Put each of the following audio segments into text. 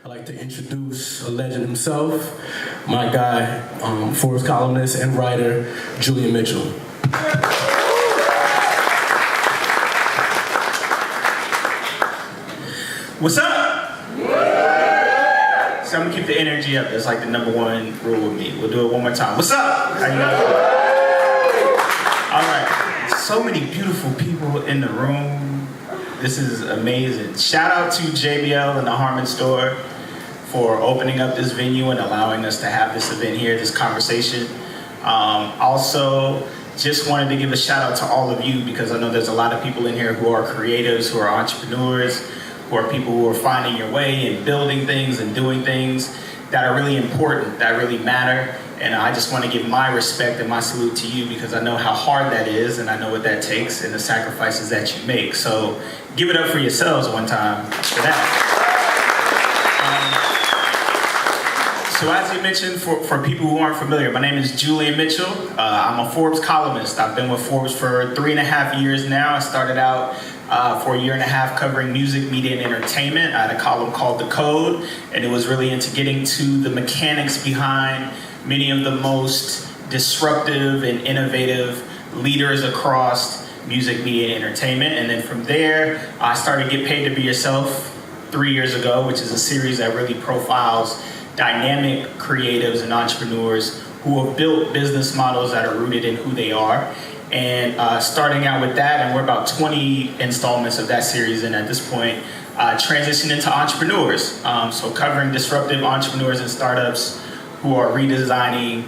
I'd like to introduce a legend himself, my guy, Forbes columnist and writer, Julian Mitchell. What's up? So I'm gonna keep the energy up. That's like the #1 rule with me. We'll do it one more time. What's up? How you guys doing? All right. So many beautiful people in the room. This is amazing. Shout out to JBL and the Harmon store for opening up this venue and allowing us to have this event here, this conversation. Also, just wanted to give a shout out to all of you because I know there's a lot of people in here who are creatives, who are entrepreneurs, who are people who are finding your way and building things and doing things that are really important, that really matter. And I just want to give my respect and my salute to you because I know how hard that is and I know what that takes and the sacrifices that you make. So give it up for yourselves one time for that. So as you mentioned, for people who aren't familiar, my name is Julian Mitchell. I'm a Forbes columnist. I've been with Forbes for 3.5 years now. I started out for a 1.5 years covering music, media, and entertainment. I had a column called The Code, and it was really into getting to the mechanics behind many of the most disruptive and innovative leaders across music, media, and entertainment. And then from there, I started Get Paid to Be Yourself 3 years ago, which is a series that really profiles dynamic creatives and entrepreneurs who have built business models that are rooted in who they are. And starting out with that, and we're about 20 installments of that series, and at this point, transitioning into entrepreneurs. So covering disruptive entrepreneurs and startups who are redesigning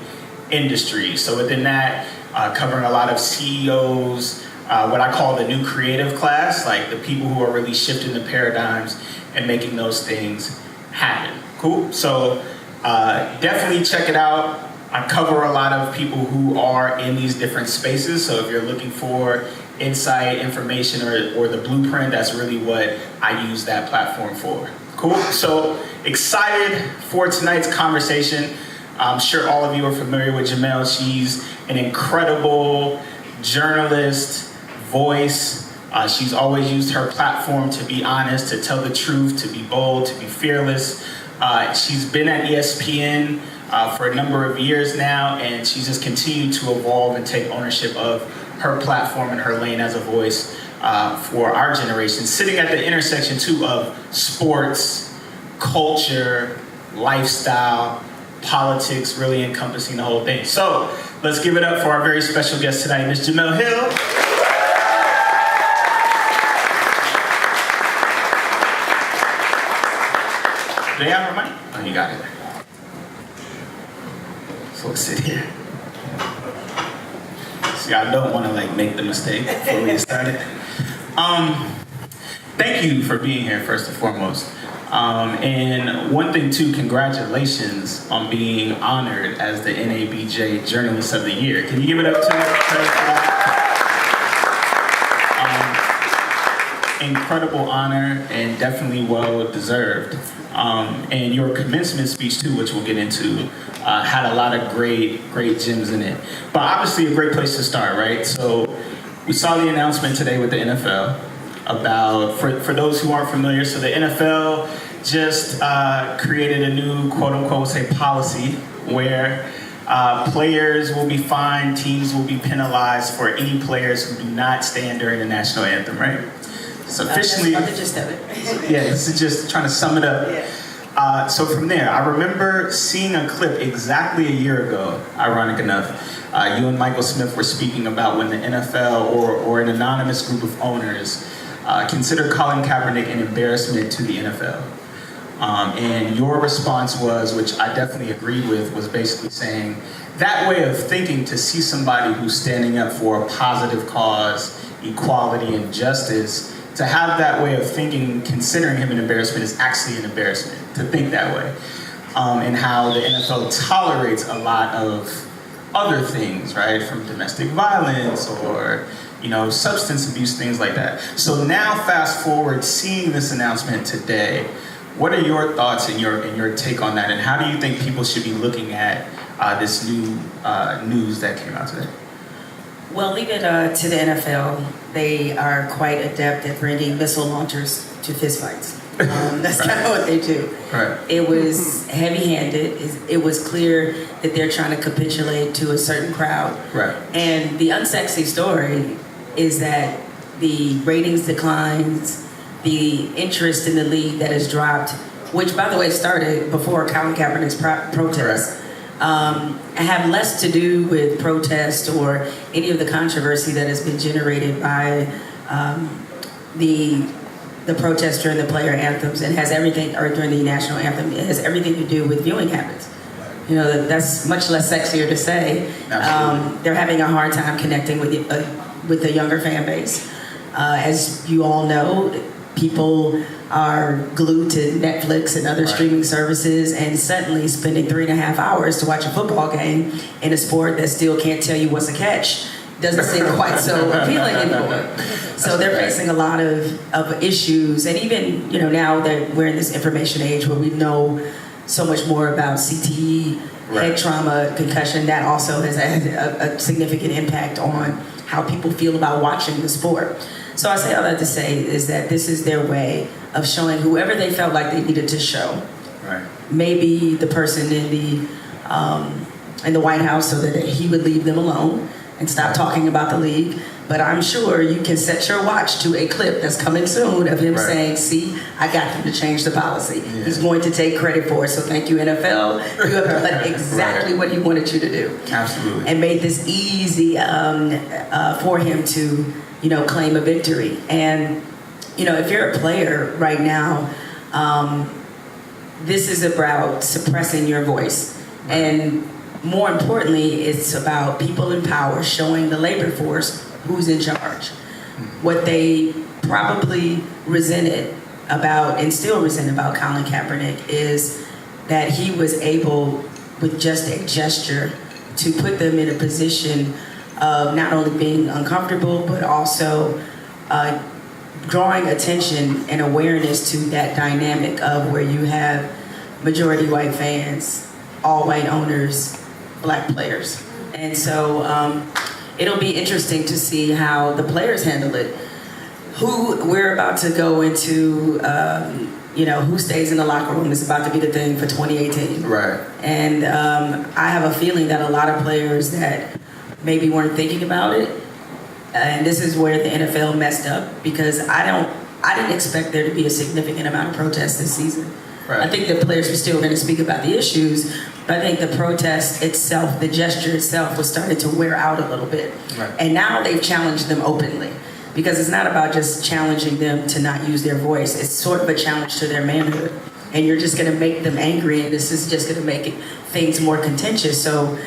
industries. So within that, covering a lot of CEOs, what I call the new creative class, like the people who are really shifting the paradigms and making those things happen. Cool? So definitely check it out. I cover a lot of people who are in these different spaces. So if you're looking for insight, information, or the blueprint, that's really what I use that platform for. Cool? So excited for tonight's conversation. I'm sure all of you are familiar with Jemele. She's an incredible journalist, voice. She's always used her platform to be honest, to tell the truth, to be bold, to be fearless. She's been at ESPN for a number of years now, and she's just continued to evolve and take ownership of her platform and her lane as a voice for our generation, sitting at the intersection too of sports, culture, lifestyle, politics, really encompassing the whole thing. So let's give it up for our very special guest tonight, Ms. Jemele Hill. Do they have her mic? Oh, you got it. So let's sit here. See, I don't want to make the mistake before we get started. Thank you for being here, first and foremost. And one thing too, congratulations on being honored as the NABJ Journalist of the Year. Can you give it up to her for that? Incredible honor and definitely well deserved. And your commencement speech too, which we'll get into, had a lot of great gems in it. But obviously a great place to start, right? So we saw the announcement today with the NFL about, for those who aren't familiar, so the NFL just created a new quote unquote policy where players will be fined, teams will be penalized for any players who do not stand during the national anthem, right? So officially, that's the gist of it. Yeah, this is just trying to sum it up. Yeah. So from there, I remember seeing a clip exactly a year ago, ironic enough. You and Michael Smith were speaking about when the NFL or an anonymous group of owners considered Colin Kaepernick an embarrassment to the NFL. And your response was, which I definitely agreed with, was basically saying that way of thinking, to see somebody who's standing up for a positive cause, equality, and justice, to have that way of thinking, considering him an embarrassment, is actually an embarrassment, to think that way. And how the NFL tolerates a lot of other things, right? From domestic violence or, substance abuse, things like that. So now fast forward, seeing this announcement today, what are your thoughts and your take on that? And how do you think people should be looking at this new news that came out today? Well, leave it to the NFL. They are quite adept at bringing missile launchers to fistfights. That's kind of what they do. Right. It was heavy-handed. It was clear that they're trying to capitulate to a certain crowd. Right. And the unsexy story is that the ratings declines, the interest in the league that has dropped, which, by the way, started before Colin Kaepernick's protest, have less to do with protest or any of the controversy that has been generated by the protest during the player anthems, and has everything, or during the national anthem, it has everything to do with viewing habits. You know, that's much less sexier to say. They're having a hard time connecting with the younger fan base. As you all know, people are glued to Netflix and other streaming services, and suddenly spending 3.5 hours to watch a football game in a sport that still can't tell you what's a catch doesn't seem quite so appealing anymore. So they're facing a lot of issues, and even, you know, now that we're in this information age where we know so much more about CTE, head trauma, concussion, that also has had a significant impact on how people feel about watching the sport. So I say all that to say is that this is their way of showing whoever they felt like they needed to show. Right. Maybe the person in the White House, so that he would leave them alone and stop talking about the league. But I'm sure you can set your watch to a clip that's coming soon of him saying, see, I got them to change the policy. Yeah. He's going to take credit for it. So thank you, NFL. You have done exactly what he wanted you to do. Absolutely. And made this easy for him to, you know, claim a victory. And, you know, if you're a player right now, this is about suppressing your voice. And more importantly, it's about people in power showing the labor force who's in charge. What they probably resented about, and still resent about, Colin Kaepernick is that he was able, with just a gesture, to put them in a position of not only being uncomfortable, but also drawing attention and awareness to that dynamic of where you have majority white fans, all white owners, black players. And so it'll be interesting to see how the players handle it. We're about to go into, you know, who stays in the locker room is about to be the thing for 2018. Right. And I have a feeling that a lot of players that maybe weren't thinking about it, and this is where the NFL messed up, because I didn't expect there to be a significant amount of protests this season. Right. I think the players were still going to speak about the issues, but I think the protest itself, the gesture itself, was starting to wear out a little bit. Right. And now they've challenged them openly, because it's not about just challenging them to not use their voice. It's sort of a challenge to their manhood. And you're just going to make them angry, and this is just going to make things more contentious. So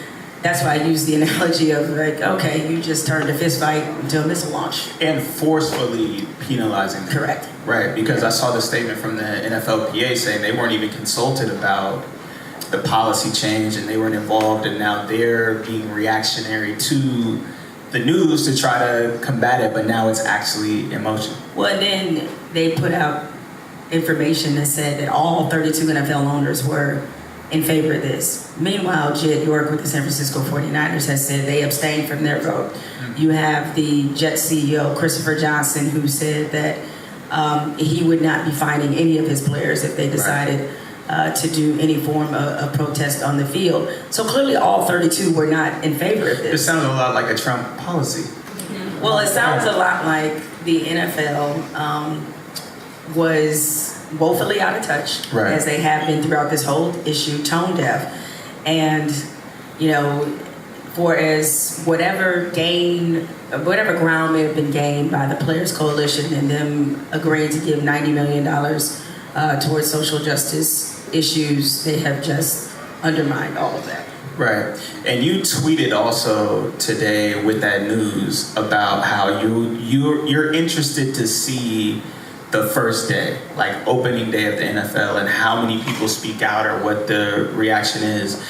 that's why I use the analogy of, like, okay, you just turned a fist fight into a missile launch. And forcefully penalizing them. Correct. Right, because I saw the statement from the NFLPA saying they weren't even consulted about the policy change, and they weren't involved, and now they're being reactionary to the news to try to combat it, but now it's actually in motion. Well, and then they put out information that said that all 32 NFL owners were in favor of this. Meanwhile, Jed York with the San Francisco 49ers has said they abstained from their vote. Mm-hmm. You have the Jets CEO, Christopher Johnson, who said that he would not be fining any of his players if they decided to do any form of protest on the field. So clearly all 32 were not in favor of this. It sounds a lot like a Trump policy. Mm-hmm. Well, it sounds a lot like the NFL was woefully out of touch, as they have been throughout this whole issue, tone deaf. And, you know, for as whatever ground may have been gained by the Players Coalition and them agreeing to give $90 million towards social justice issues, they have just undermined all of that. Right. And you tweeted also today with that news about how you're interested to see the first day, like opening day of the NFL, and how many people speak out or what the reaction is.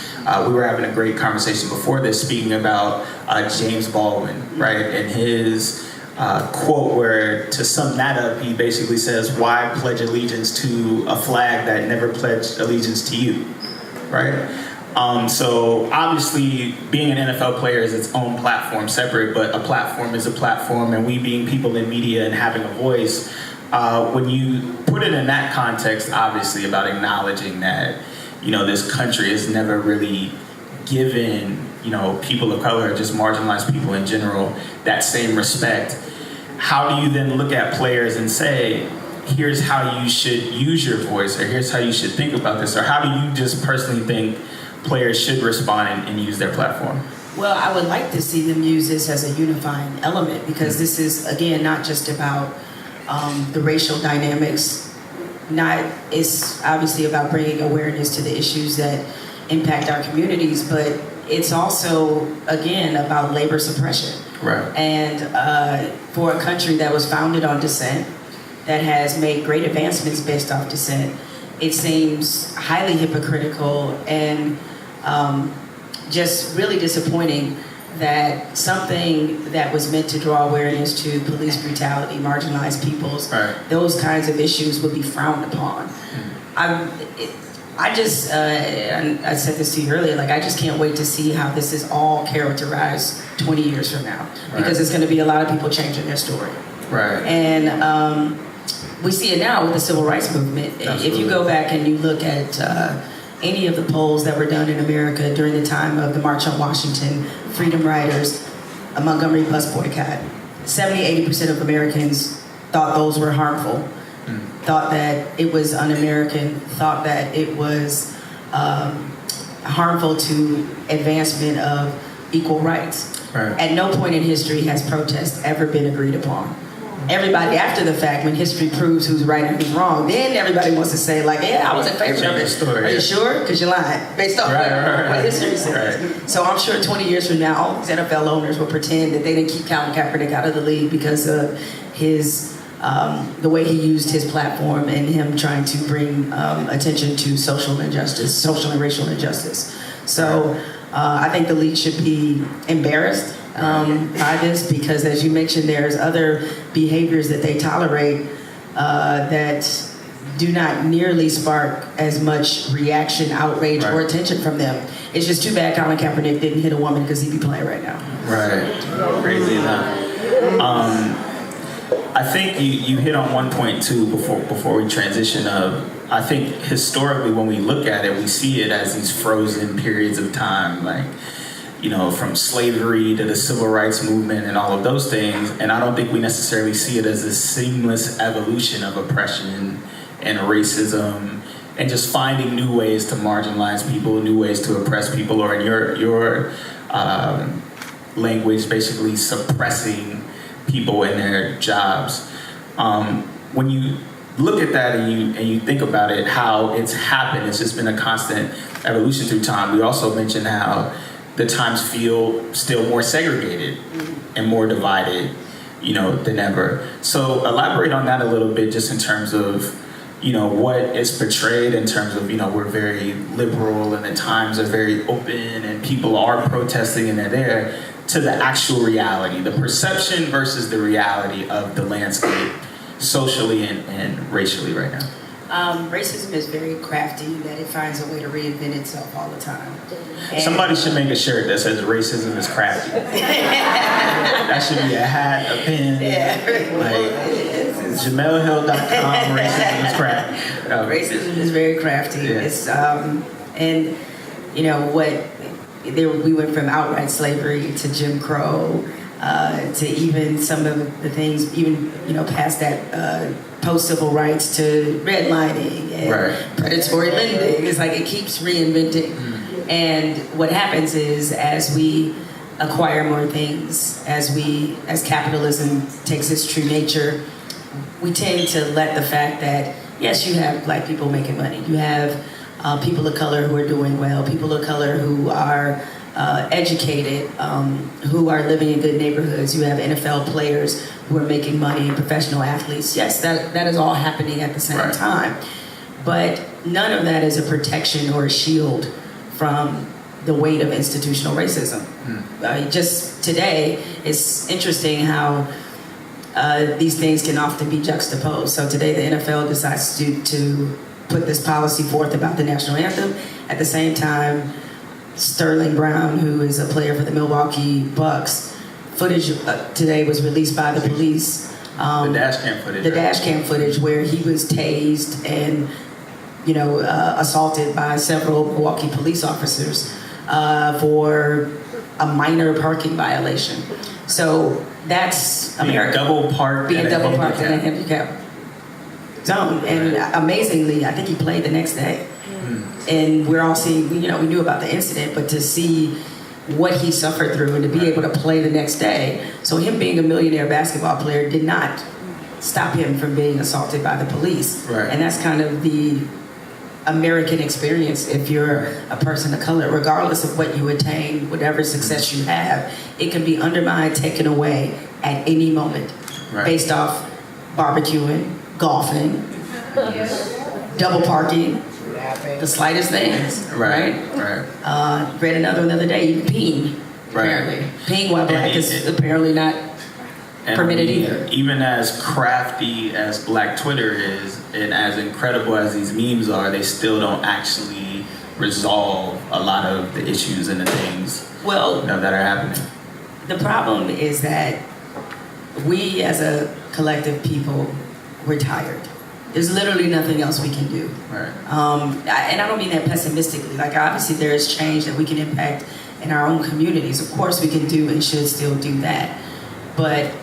We were having a great conversation before this, speaking about James Baldwin, right? And his quote where, to sum that up, he basically says, why pledge allegiance to a flag that never pledged allegiance to you, right? So obviously being an NFL player is its own platform, separate, but a platform is a platform, and we being people in media and having a voice, when you put it in that context, obviously about acknowledging that, this country has never really given, people of color, just marginalized people in general, that same respect. How do you then look at players and say, here's how you should use your voice, or here's how you should think about this, or how do you just personally think players should respond and use their platform? Well, I would like to see them use this as a unifying element, because this is, again, not just about the racial dynamics. It's obviously about bringing awareness to the issues that impact our communities, but it's also, again, about labor suppression. Right. And for a country that was founded on dissent, that has made great advancements based off dissent, it seems highly hypocritical and just really disappointing that something that was meant to draw awareness to police brutality, marginalized peoples, right, those kinds of issues would be frowned upon. I said this to you earlier, I just can't wait to see how this is all characterized 20 years from now, because it's going to be a lot of people changing their story. Right. And we see it now with the civil rights movement. Absolutely. If you go back and you look at any of the polls that were done in America during the time of the March on Washington, Freedom Riders, a Montgomery bus boycott, 70-80% of Americans thought those were harmful, thought that it was un-American, thought that it was harmful to advancement of equal rights. Right. At no point in history has protest ever been agreed upon. Everybody, after the fact, when history proves who's right and who's wrong, then everybody wants to say, yeah, I was in favor of it. Are you sure? Because you're lying, based off what history says. Right. So I'm sure 20 years from now, all these NFL owners will pretend that they didn't keep Colin Kaepernick out of the league because of his, the way he used his platform and him trying to bring attention to social and racial injustice. So I think the league should be embarrassed by this, because, as you mentioned, there's other behaviors that they tolerate that do not nearly spark as much reaction, outrage, or attention from them. It's just too bad Colin Kaepernick didn't hit a woman, because he'd be playing right now. Right. Crazy enough. I think you hit on one point too before we transition I think historically when we look at it, we see it as these frozen periods of time, from slavery to the civil rights movement and all of those things. And I don't think we necessarily see it as a seamless evolution of oppression and racism and just finding new ways to marginalize people, new ways to oppress people, or in your language, basically suppressing people in their jobs. When you look at that and you think about it, how it's happened, it's just been a constant evolution through time. We also mentioned how the times feel still more segregated and more divided, than ever. So elaborate on that a little bit, just in terms of, what is portrayed in terms of, we're very liberal and the times are very open and people are protesting and they're there, to the actual reality, the perception versus the reality of the landscape socially and racially right now. Racism is very crafty, that it finds a way to reinvent itself all the time. And somebody should make a shirt that says racism is crafty. That should be a hat, a pen, JemeleHill.com, racism is crafty. Racism is very crafty. Yeah. It's, and we went from outright slavery to Jim Crow, to even some of the things, even past that, post-civil rights to redlining and predatory lending. It's it keeps reinventing. And what happens is, as we acquire more things, as capitalism takes its true nature, we tend to let the fact that, yes, you have black people making money. You have people of color who are doing well, people of color who are educated, who are living in good neighborhoods. You have NFL players who are making money, professional athletes. Yes, that is all happening at the same time. But none of that is a protection or a shield from the weight of institutional racism. Just today, it's interesting how these things can often be juxtaposed. So today the NFL decides to put this policy forth about the national anthem. At the same time, Sterling Brown, who is a player for the Milwaukee Bucks, footage today was released by the police The dash cam footage. The dash cam footage where he was tased and, assaulted by several Milwaukee police officers for a minor parking violation. So that's America. Double parked in a handicap zone. And amazingly, I think he played the next day. And we're all seeing, we knew about the incident, but to see what he suffered through and to be able to play the next day. So him being a millionaire basketball player did not stop him from being assaulted by the police. Right. And that's kind of the American experience if you're a person of color. Regardless of what you attain, whatever success you have, it can be undermined, taken away at any moment based off barbecuing, golfing, double parking, the slightest things, right? Read another the other day, even peeing, apparently. Peeing while black is apparently not permitted either. Even as crafty as Black Twitter is, and as incredible as these memes are, they still don't actually resolve a lot of the issues and the things that are happening. The problem is that we as a collective people, we're tired. There's literally nothing else we can do. Right. And I don't mean that pessimistically. Like, obviously there is change that we can impact in our own communities. Of course we can do and should still do that. But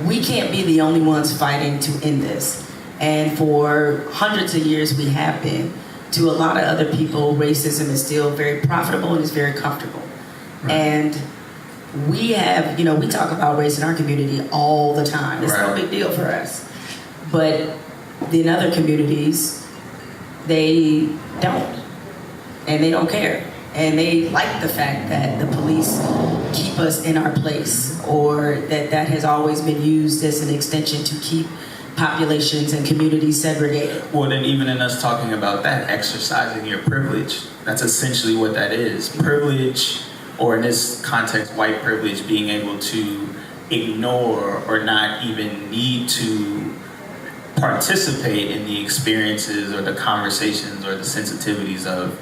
we can't be the only ones fighting to end this. And for hundreds of years we have been. To a lot of other people, racism is still very profitable and is very comfortable. Right. And we have, we talk about race in our community all the time. It's no big deal for us. But in other communities, they don't. And they don't care. And they like the fact that the police keep us in our place, or that has always been used as an extension to keep populations and communities segregated. Well, then even in us talking about that, exercising your privilege, that's essentially what that is. Privilege, or in this context, white privilege, being able to ignore or not even need to participate in the experiences or the conversations or the sensitivities of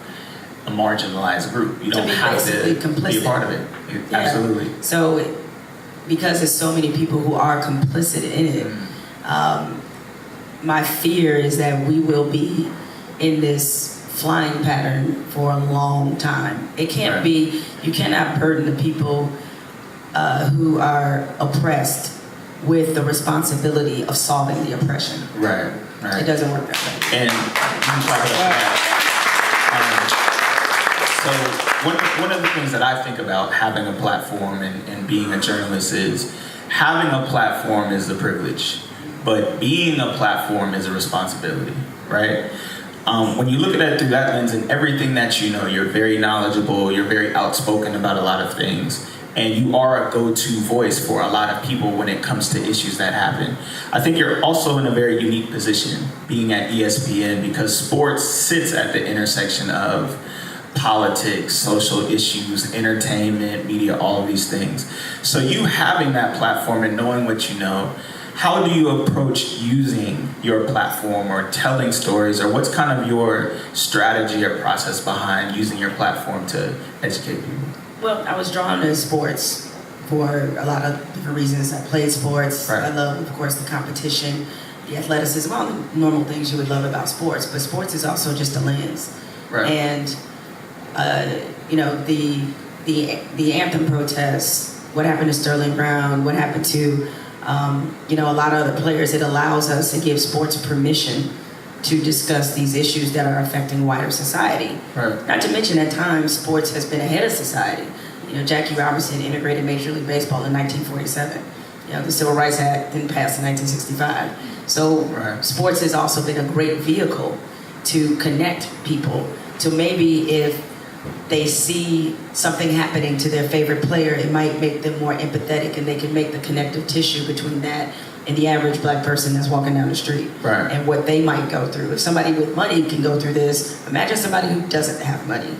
a marginalized group. You don't have to be a part of it. Yeah. Absolutely. So, because there's so many people who are complicit in it, my fear is that we will be in this flying pattern for a long time. It can't be, you cannot burden the people who are oppressed with the responsibility of solving the oppression. Right. It doesn't work that way. And so one of the things that I think about having a platform and being a journalist is having a platform is a privilege, but being a platform is a responsibility, right? When you look at it through that lens and everything that you know, you're very knowledgeable, you're very outspoken about a lot of things, and you are a go-to voice for a lot of people when it comes to issues that happen. I think you're also in a very unique position being at ESPN, because sports sits at the intersection of politics, social issues, entertainment, media, all of these things. So you having that platform and knowing what you know, how do you approach using your platform or telling stories, or what's kind of your strategy or process behind using your platform to educate people? Well, I was drawn to sports for a lot of different reasons. I played sports. I love, of course, the competition, the athleticism, all the normal things you would love about sports. But sports is also just a lens. And, the anthem protests, what happened to Sterling Brown, what happened to, a lot of other players, it allows us to give sports permission to discuss these issues that are affecting wider society. Not to mention, at times, sports has been ahead of society. Jackie Robinson integrated Major League Baseball in 1947. The Civil Rights Act didn't pass in 1965. So sports has also been a great vehicle to connect people. To maybe if they see something happening to their favorite player, it might make them more empathetic, and they can make the connective tissue between that and the average black person that's walking down the street and what they might go through. If somebody with money can go through this, imagine somebody who doesn't have money.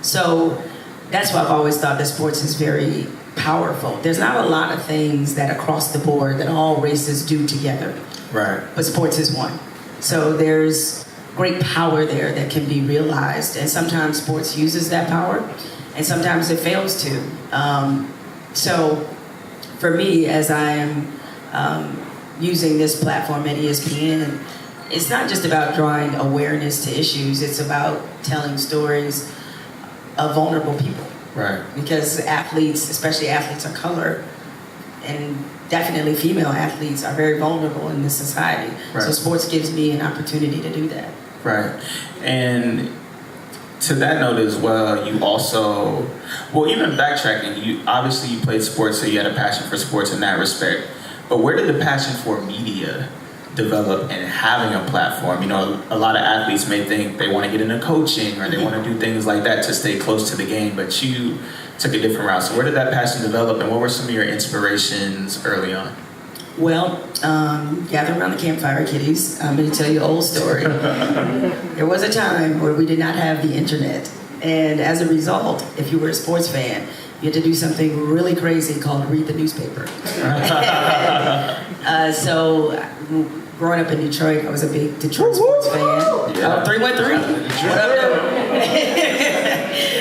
So that's why I've always thought that sports is very powerful. There's not a lot of things that across the board that all races do together. But sports is one. So there's great power there that can be realized, and sometimes sports uses that power, and sometimes it fails to. So for me, as I am using this platform at ESPN, it's not just about drawing awareness to issues, it's about telling stories of vulnerable people. Right. Because athletes, especially athletes of color, and definitely female athletes, are very vulnerable in this society. Right. So sports gives me an opportunity to do that. Right. And to that note as well, you also, well, even backtracking, you obviously you played sports, so you had a passion for sports in that respect. But where did the passion for media develop and having a platform? You know, a lot of athletes may think they want to get into coaching or they want to do things like that to stay close to the game, but you took a different route. So where did that passion develop, and what were some of your inspirations early on? Well, gather around the campfire, kiddies. I'm going to tell you an old story. There was a time where we did not have the internet, and as a result, if you were a sports fan, you had to do something really crazy called read the newspaper. So, growing up in Detroit, I was a big Detroit sports fan. Yeah. 313. What up, though?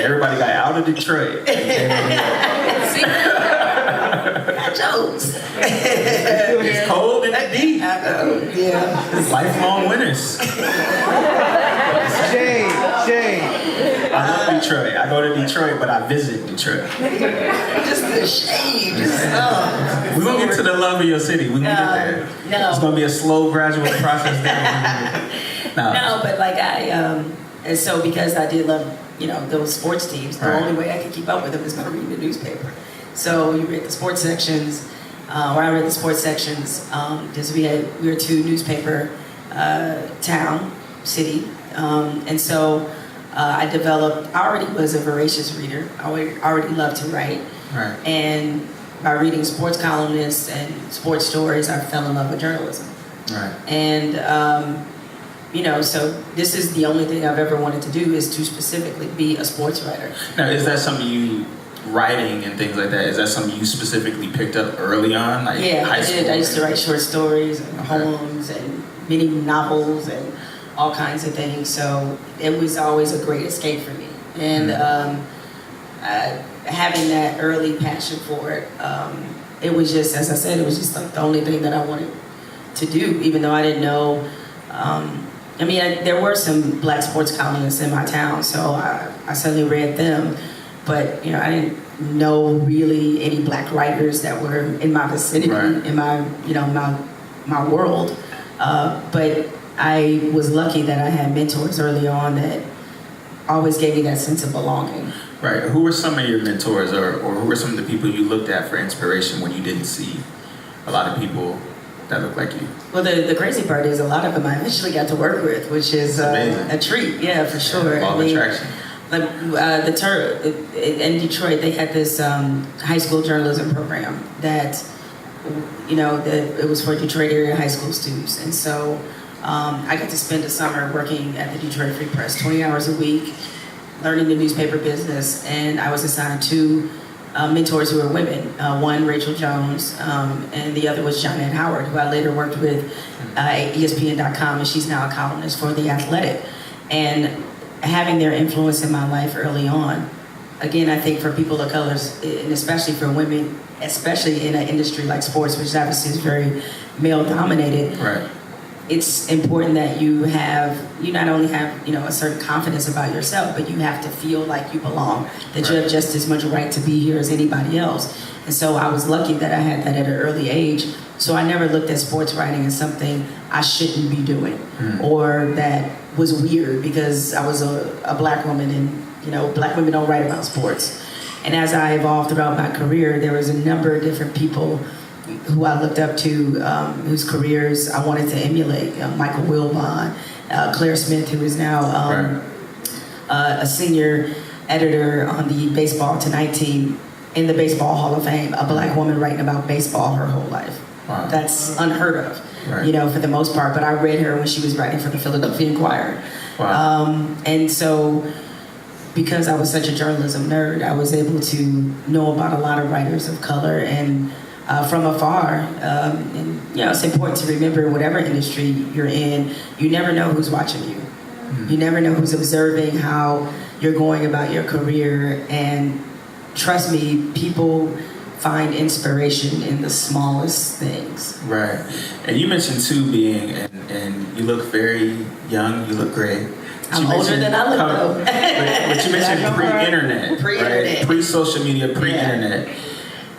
Everybody got out of Detroit. See? Got jokes. It's cold and deep. Yeah. Lifelong winners. Jay. I love Detroit. I go to Detroit, but I visit Detroit. Just the shade. We're going to get to the love of your city. We're going to get there. No. It's going to be a slow, gradual process there. No, but like and so because I did love, those sports teams, the Right. only way I could keep up with them is by reading the newspaper. So you read the sports sections, or I read the sports sections, because we were two newspaper city, and so I already was a voracious reader. I already loved to write. Right. And by reading sports columnists and sports stories, I fell in love with journalism. Right. And, so this is the only thing I've ever wanted to do, is to specifically be a sports writer. Now, is that something writing and things like that, is that something you specifically picked up early on? Like Yeah, high I school? did. I used to write short stories and poems and mini novels and all kinds of things. So it was always a great escape for me. And having that early passion for it, it was just, as I said, it was just like the only thing that I wanted to do, even though I didn't know. There were some black sports columnists in my town, so I certainly read them. But I didn't know really any black writers that were in my vicinity, Right. in my my world. But I was lucky that I had mentors early on that always gave me that sense of belonging. Right. Who were some of your mentors, or who were some of the people you looked at for inspiration when you didn't see a lot of people that look like you? Well, the crazy part is a lot of them I eventually got to work with, which is a treat. Yeah, for sure. Law of attraction. In Detroit, they had this high school journalism program that, that it was for Detroit area high school students. And so I got to spend a summer working at the Detroit Free Press, 20 hours a week, learning the newspaper business. And I was assigned two mentors who were women. One, Rachel Jones, and the other was Janet Howard, who I later worked with at ESPN.com, and she's now a columnist for The Athletic. And having their influence in my life early on, again, I think for people of colors, and especially for women, especially in an industry like sports, which obviously is very male-dominated, Right. it's important that you not only have, a certain confidence about yourself, but you have to feel like you belong, that you have just as much right to be here as anybody else. And so I was lucky that I had that at an early age. So I never looked at sports writing as something I shouldn't be doing, or that was weird because I was a black woman, and black women don't write about sports. And as I evolved throughout my career, there was a number of different people who I looked up to, whose careers I wanted to emulate. Michael Wilbon, Claire Smith, who is now a senior editor on the Baseball Tonight team in the Baseball Hall of Fame, a black woman writing about baseball her whole life. Wow. That's unheard of, Right. for the most part. But I read her when she was writing for the Philadelphia Inquirer. Wow. And so, because I was such a journalism nerd, I was able to know about a lot of writers of color and from afar. And it's important to remember, whatever industry you're in, you never know who's watching you. You never know who's observing how you're going about your career. And trust me, people find inspiration in the smallest things. Right. And you mentioned too being, and you look very young, you look great. I'm older than I look though. But you mentioned pre-internet, right? Pre-social media, pre-internet.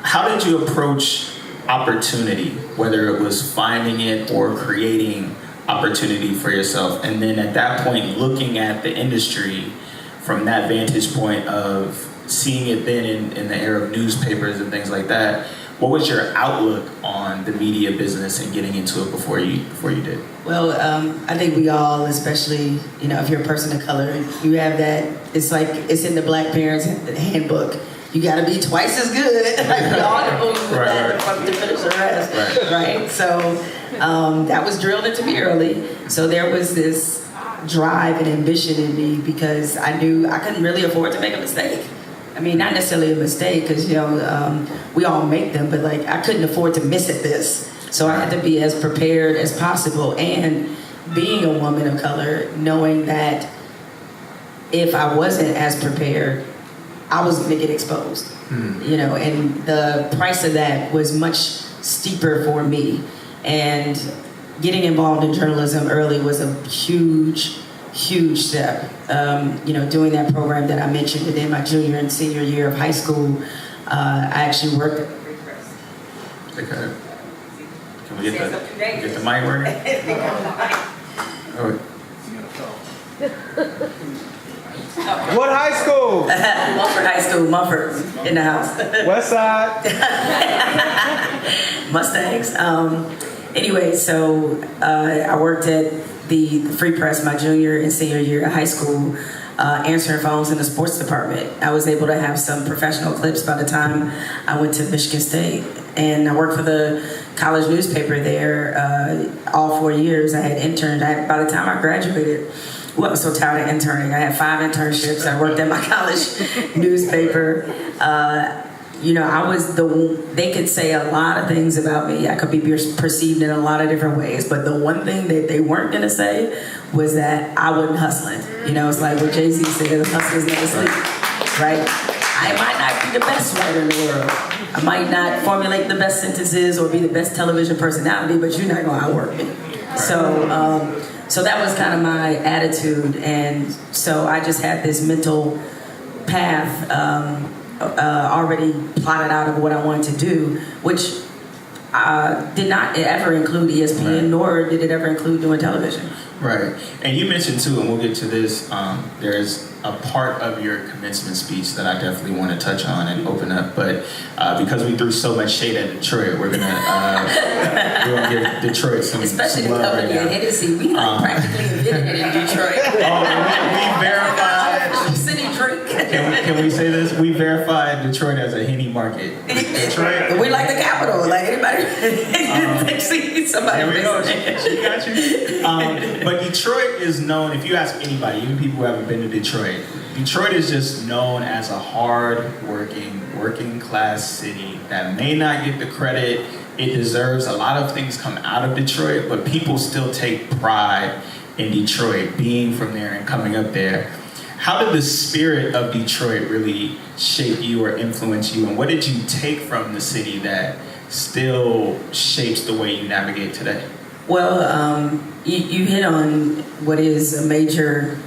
How did you approach opportunity, whether it was finding it or creating opportunity for yourself? And then at that point, looking at the industry from that vantage point of seeing it then in the era of newspapers and things like that, what was your outlook on the media business and getting into it before you did? Well, I think we all, especially, if you're a person of color, you have that, it's like, it's in the Black Parents Handbook. You gotta be twice as good. Like, we all know to finish the rest, right? So that was drilled into me early. So there was this drive and ambition in me because I knew I couldn't really afford to make a mistake. I mean, not necessarily a mistake, because we all make them, but like I couldn't afford to miss at this. So I had to be as prepared as possible. And being a woman of color, knowing that if I wasn't as prepared, I was going to get exposed. And the price of that was much steeper for me. And getting involved in journalism early was a huge step. Doing that program that I mentioned in my junior and senior year of high school, I actually worked at the Free Press. Okay. Can we get the mic working? What high school? Mumford High School, Mumford, in the house. West Side. Mustangs. Anyway, so I worked at the Free Press my junior and senior year of high school, answering phones in the sports department. I was able to have some professional clips by the time I went to Michigan State. And I worked for the college newspaper there all 4 years. I had interned. By the time I graduated, I was so tired of interning. I had 5 internships. I worked at my college newspaper. I was they could say a lot of things about me. I could be perceived in a lot of different ways. But the one thing that they weren't going to say was that I wasn't hustling. It's like what Jay-Z said, hustlers never sleep, right? I might not be the best writer in the world. I might not formulate the best sentences or be the best television personality, but you're not going to outwork me. So that was kind of my attitude. And so I just had this mental path already plotted out of what I wanted to do, which did not ever include ESPN, nor did it ever include doing television. Right. And you mentioned too, and we'll get to this, there's a part of your commencement speech that I definitely want to touch on and open up, but because we threw so much shade at Detroit, we're gonna give Detroit some especially some the love company right now. Hennessy, we practically invented it in Detroit. We verified. City drink. Can we say this? We verified Detroit as a Henny market. Detroit. We like the capital. Like anybody, see somebody. There we go. She got you. But Detroit is known. If you ask anybody, even people who haven't been to Detroit, Detroit is just known as a hard-working, working-class city that may not get the credit it deserves. A lot of things come out of Detroit, but people still take pride in Detroit, being from there and coming up there. How did the spirit of Detroit really shape you or influence you? And what did you take from the city that still shapes the way you navigate today? Well, you hit on what is a major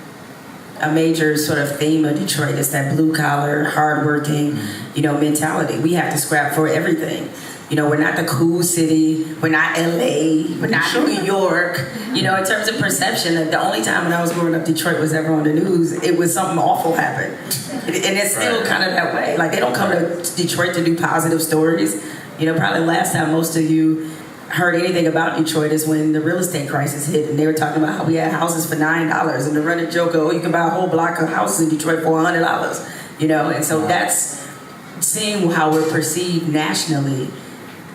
sort of theme of Detroit. It's that blue collar, hardworking, mentality. We have to scrap for everything. We're not the cool city. We're not LA. We're not New York. In terms of perception, the only time when I was growing up, Detroit was ever on the news, it was something awful happened. And it's still kind of that way. Like, they don't come to Detroit to do positive stories. Probably the last time most of you heard anything about Detroit is when the real estate crisis hit, and they were talking about how we had houses for $9, and the running joke, you can buy a whole block of houses in Detroit for $100. And so that's seeing how we're perceived nationally.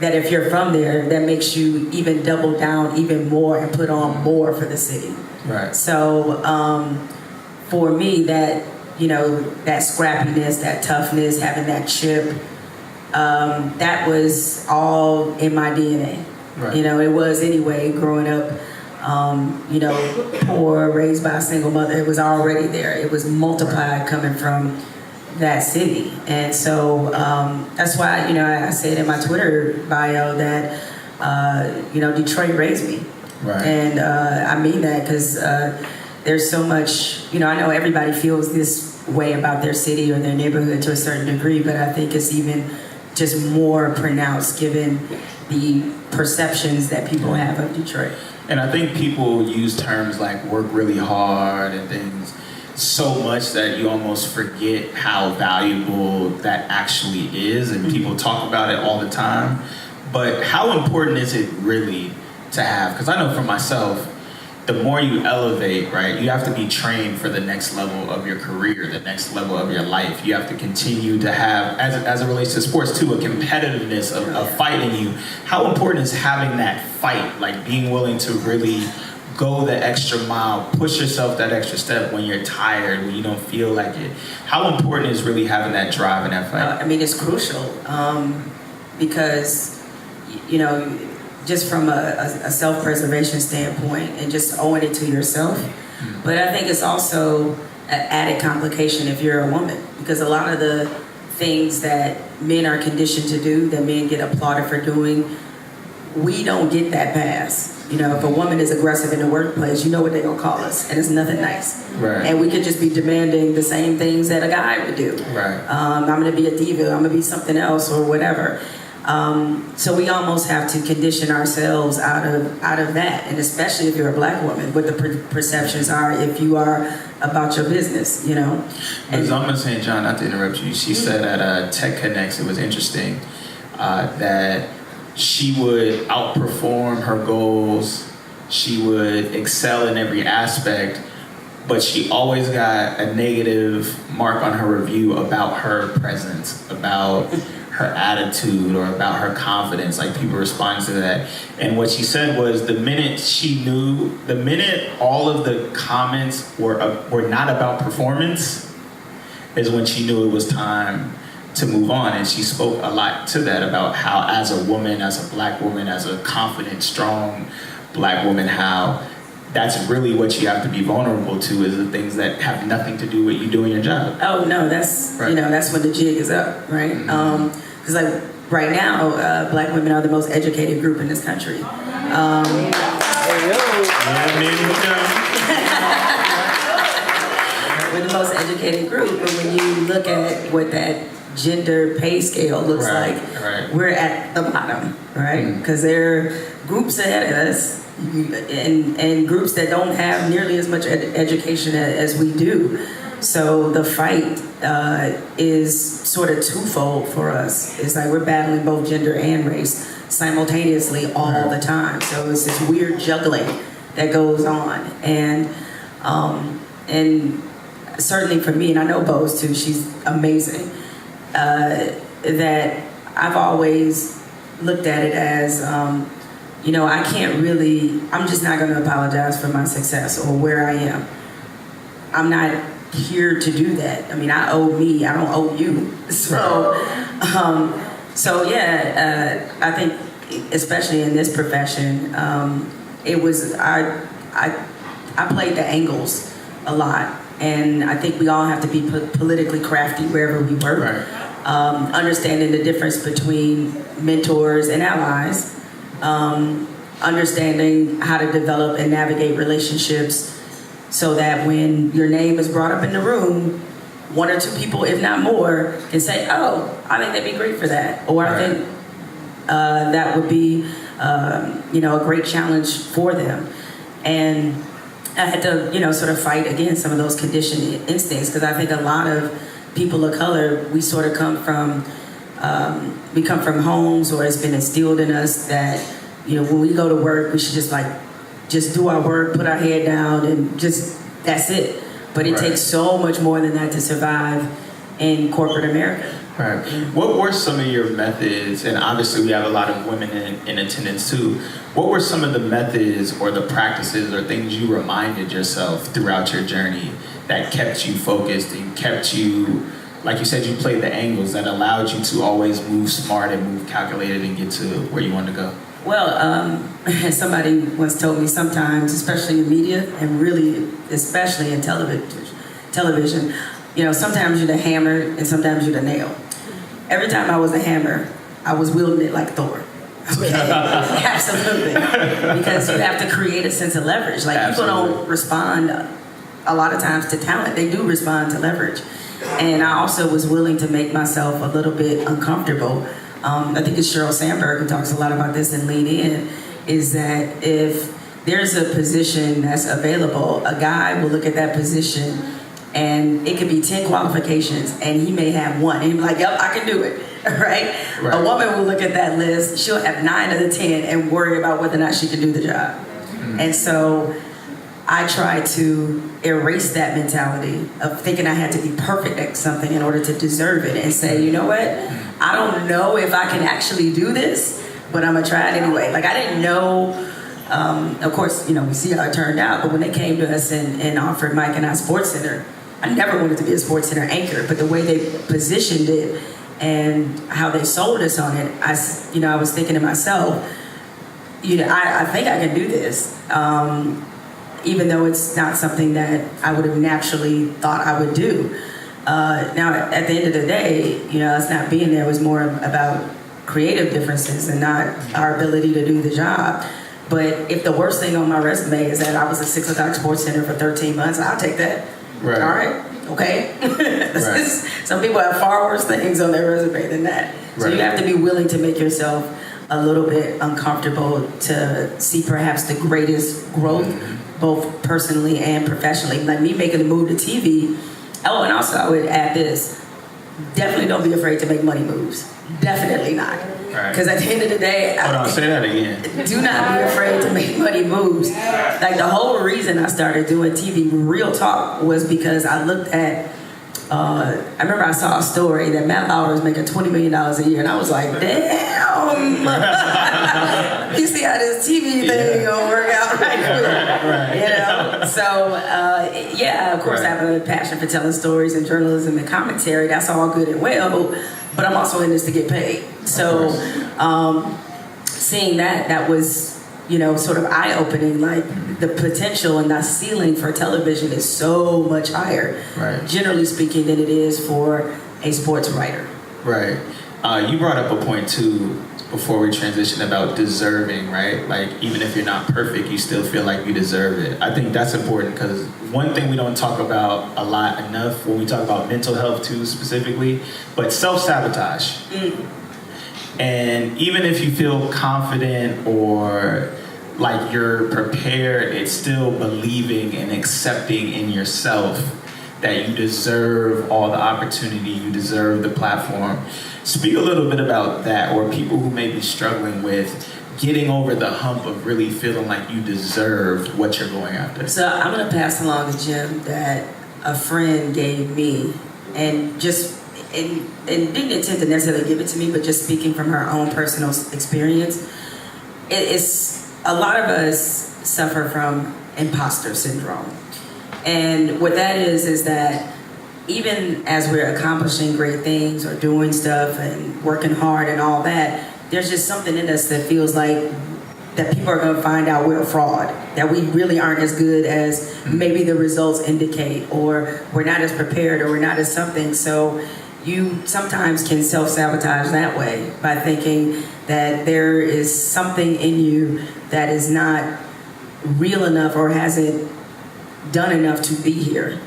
That if you're from there, that makes you even double down even more and put on more for the city. Right. So for me, that that scrappiness, that toughness, having that chip, that was all in my DNA. Right. It was anyway. Growing up, poor, raised by a single mother, it was already there. It was multiplied coming from that city. And so that's why, I said in my Twitter bio that, Detroit raised me. Right. And I mean that because there's so much, I know everybody feels this way about their city or their neighborhood to a certain degree, but I think it's even just more pronounced given the perceptions that people have of Detroit. And I think people use terms like work really hard and things so much that you almost forget how valuable that actually is, and people talk about it all the time. But how important is it really to have? Because I know for myself, the more you elevate, right, you have to be trained for the next level of your career, the next level of your life. You have to continue to have, as it relates to sports too, a competitiveness of fighting you. How important is having that fight, like being willing to really go the extra mile, push yourself that extra step when you're tired, when you don't feel like it? How important is really having that drive and that fight? It's crucial because, just from a self-preservation standpoint and just owing it to yourself. Mm-hmm. But I think it's also an added complication if you're a woman, because a lot of the things that men are conditioned to do, that men get applauded for doing, we don't get that pass. If a woman is aggressive in the workplace, you know what they're going to call us, and it's nothing nice. Right. And we could just be demanding the same things that a guy would do. Right. I'm going to be a diva, I'm going to be something else or whatever. So we almost have to condition ourselves out of that, and especially if you're a black woman, what the perceptions are if you are about your business, And Zama St. John, not to interrupt you, she said at Tech Connects, it was interesting that she would outperform her goals, she would excel in every aspect, but she always got a negative mark on her review about her presence, about her attitude, or about her confidence. Like, people responded to that. And what she said was the minute all of the comments were not about performance is when she knew it was time to move on. And she spoke a lot to that, about how as a woman, as a black woman, as a confident, strong black woman, how that's really what you have to be vulnerable to, is the things that have nothing to do with you doing your job. Oh no, that's right. That's when the jig is up, right? Because like right now, black women are the most educated group in this country. We're the most educated group, but when you look at what that gender pay scale looks like, we're at the bottom, right? Because there are groups ahead of us, and groups that don't have nearly as much education as we do. So the fight is sort of twofold for us. It's like we're battling both gender and race simultaneously all the time. So it's this weird juggling that goes on, and certainly for me, and I know Bose too, she's amazing, that I've always looked at it as, I can't really, I'm just not going to apologize for my success or where I am. I'm not here to do that. I mean, I owe me, I don't owe you. I think, especially in this profession, it was, I played the angles a lot. And I think we all have to be politically crafty wherever we work. Right. Understanding the difference between mentors and allies. Understanding how to develop and navigate relationships so that when your name is brought up in the room, one or two people, if not more, can say, oh, I think they'd be great for that. Or I think that would be, a great challenge for them. And I had to, sort of fight against some of those conditioned instincts, because I think a lot of people of color, we sort of come from homes, or it's been instilled in us that, when we go to work, we should just do our work, put our head down, and that's it. But it takes so much more than that to survive in corporate America. Right. What were some of your methods, and obviously we have a lot of women in attendance too, what were some of the methods or the practices or things you reminded yourself throughout your journey that kept you focused and kept you, like you said, you played the angles that allowed you to always move smart and move calculated and get to where you wanted to go? Well, somebody once told me sometimes, especially in media, and really especially in television, sometimes you're the hammer and sometimes you're the nail. Every time I was a hammer, I was wielding it like Thor. Okay, absolutely. Because you have to create a sense of leverage. Like, absolutely. People don't respond a lot of times to talent. They do respond to leverage. And I also was willing to make myself a little bit uncomfortable. I think it's Sheryl Sandberg who talks a lot about this in Lean In, is that if there's a position that's available, a guy will look at that position and it could be 10 qualifications and he may have one. And he'll be like, yep, I can do it, right? A woman will look at that list, she'll have 9 of the 10 and worry about whether or not she can do the job. And so I try to erase that mentality of thinking I had to be perfect at something in order to deserve it, and say, you know what? I don't know if I can actually do this, but I'm gonna try it anyway. Like, I didn't know, of course, we see how it turned out, but when they came to us and offered Mike and I Sports Center, I never wanted to be a Sports Center anchor, but the way they positioned it and how they sold us on it, I was thinking to myself, I think I can do this. Even though it's not something that I would have naturally thought I would do. Now, at the end of the day, us not being there was more about creative differences and not our ability to do the job. But if the worst thing on my resume is that I was at 6 o'clock Sports Center for 13 months, I'll take that. Right. All right, okay. Right. Some people have far worse things on their resume than that. So right. You have to be willing to make yourself a little bit uncomfortable to see perhaps the greatest growth, both personally and professionally. Like me making the move to TV. Oh, and also I would add this. Definitely don't be afraid to make money moves. Definitely not. Because at the end of the day, hold on, say that again. Do not be afraid to make money moves. Like, the whole reason I started doing TV, real talk, was because I looked at, I remember I saw a story that Matt Lauer was making $20 million a year, and I was like, damn. You see how this TV thing gonna work out right quick. So of course, I have a passion for telling stories and journalism and commentary. That's all good and well, but I'm also in this to get paid. So seeing that was, sort of eye-opening. Like, the potential and the ceiling for television is so much higher, generally speaking, than it is for a sports writer. Right. You brought up a point too before we transition about deserving, right? Like, even if you're not perfect, you still feel like you deserve it. I think that's important, because one thing we don't talk about a lot enough when we talk about mental health too, specifically, but self-sabotage. And even if you feel confident or like you're prepared, it's still believing and accepting in yourself that you deserve all the opportunity, you deserve the platform. Speak a little bit about that, or people who may be struggling with getting over the hump of really feeling like you deserve what you're going after. So I'm going to pass along a gem that a friend gave me, and just and didn't intend to necessarily give it to me, but just speaking from her own personal experience. It's a lot of us suffer from imposter syndrome. And what that is that even as we're accomplishing great things or doing stuff and working hard and all that, there's just something in us that feels like that people are going to find out we're a fraud, that we really aren't as good as maybe the results indicate, or we're not as prepared, or we're not as something. So you sometimes can self-sabotage that way by thinking that there is something in you that is not real enough or hasn't done enough to be here.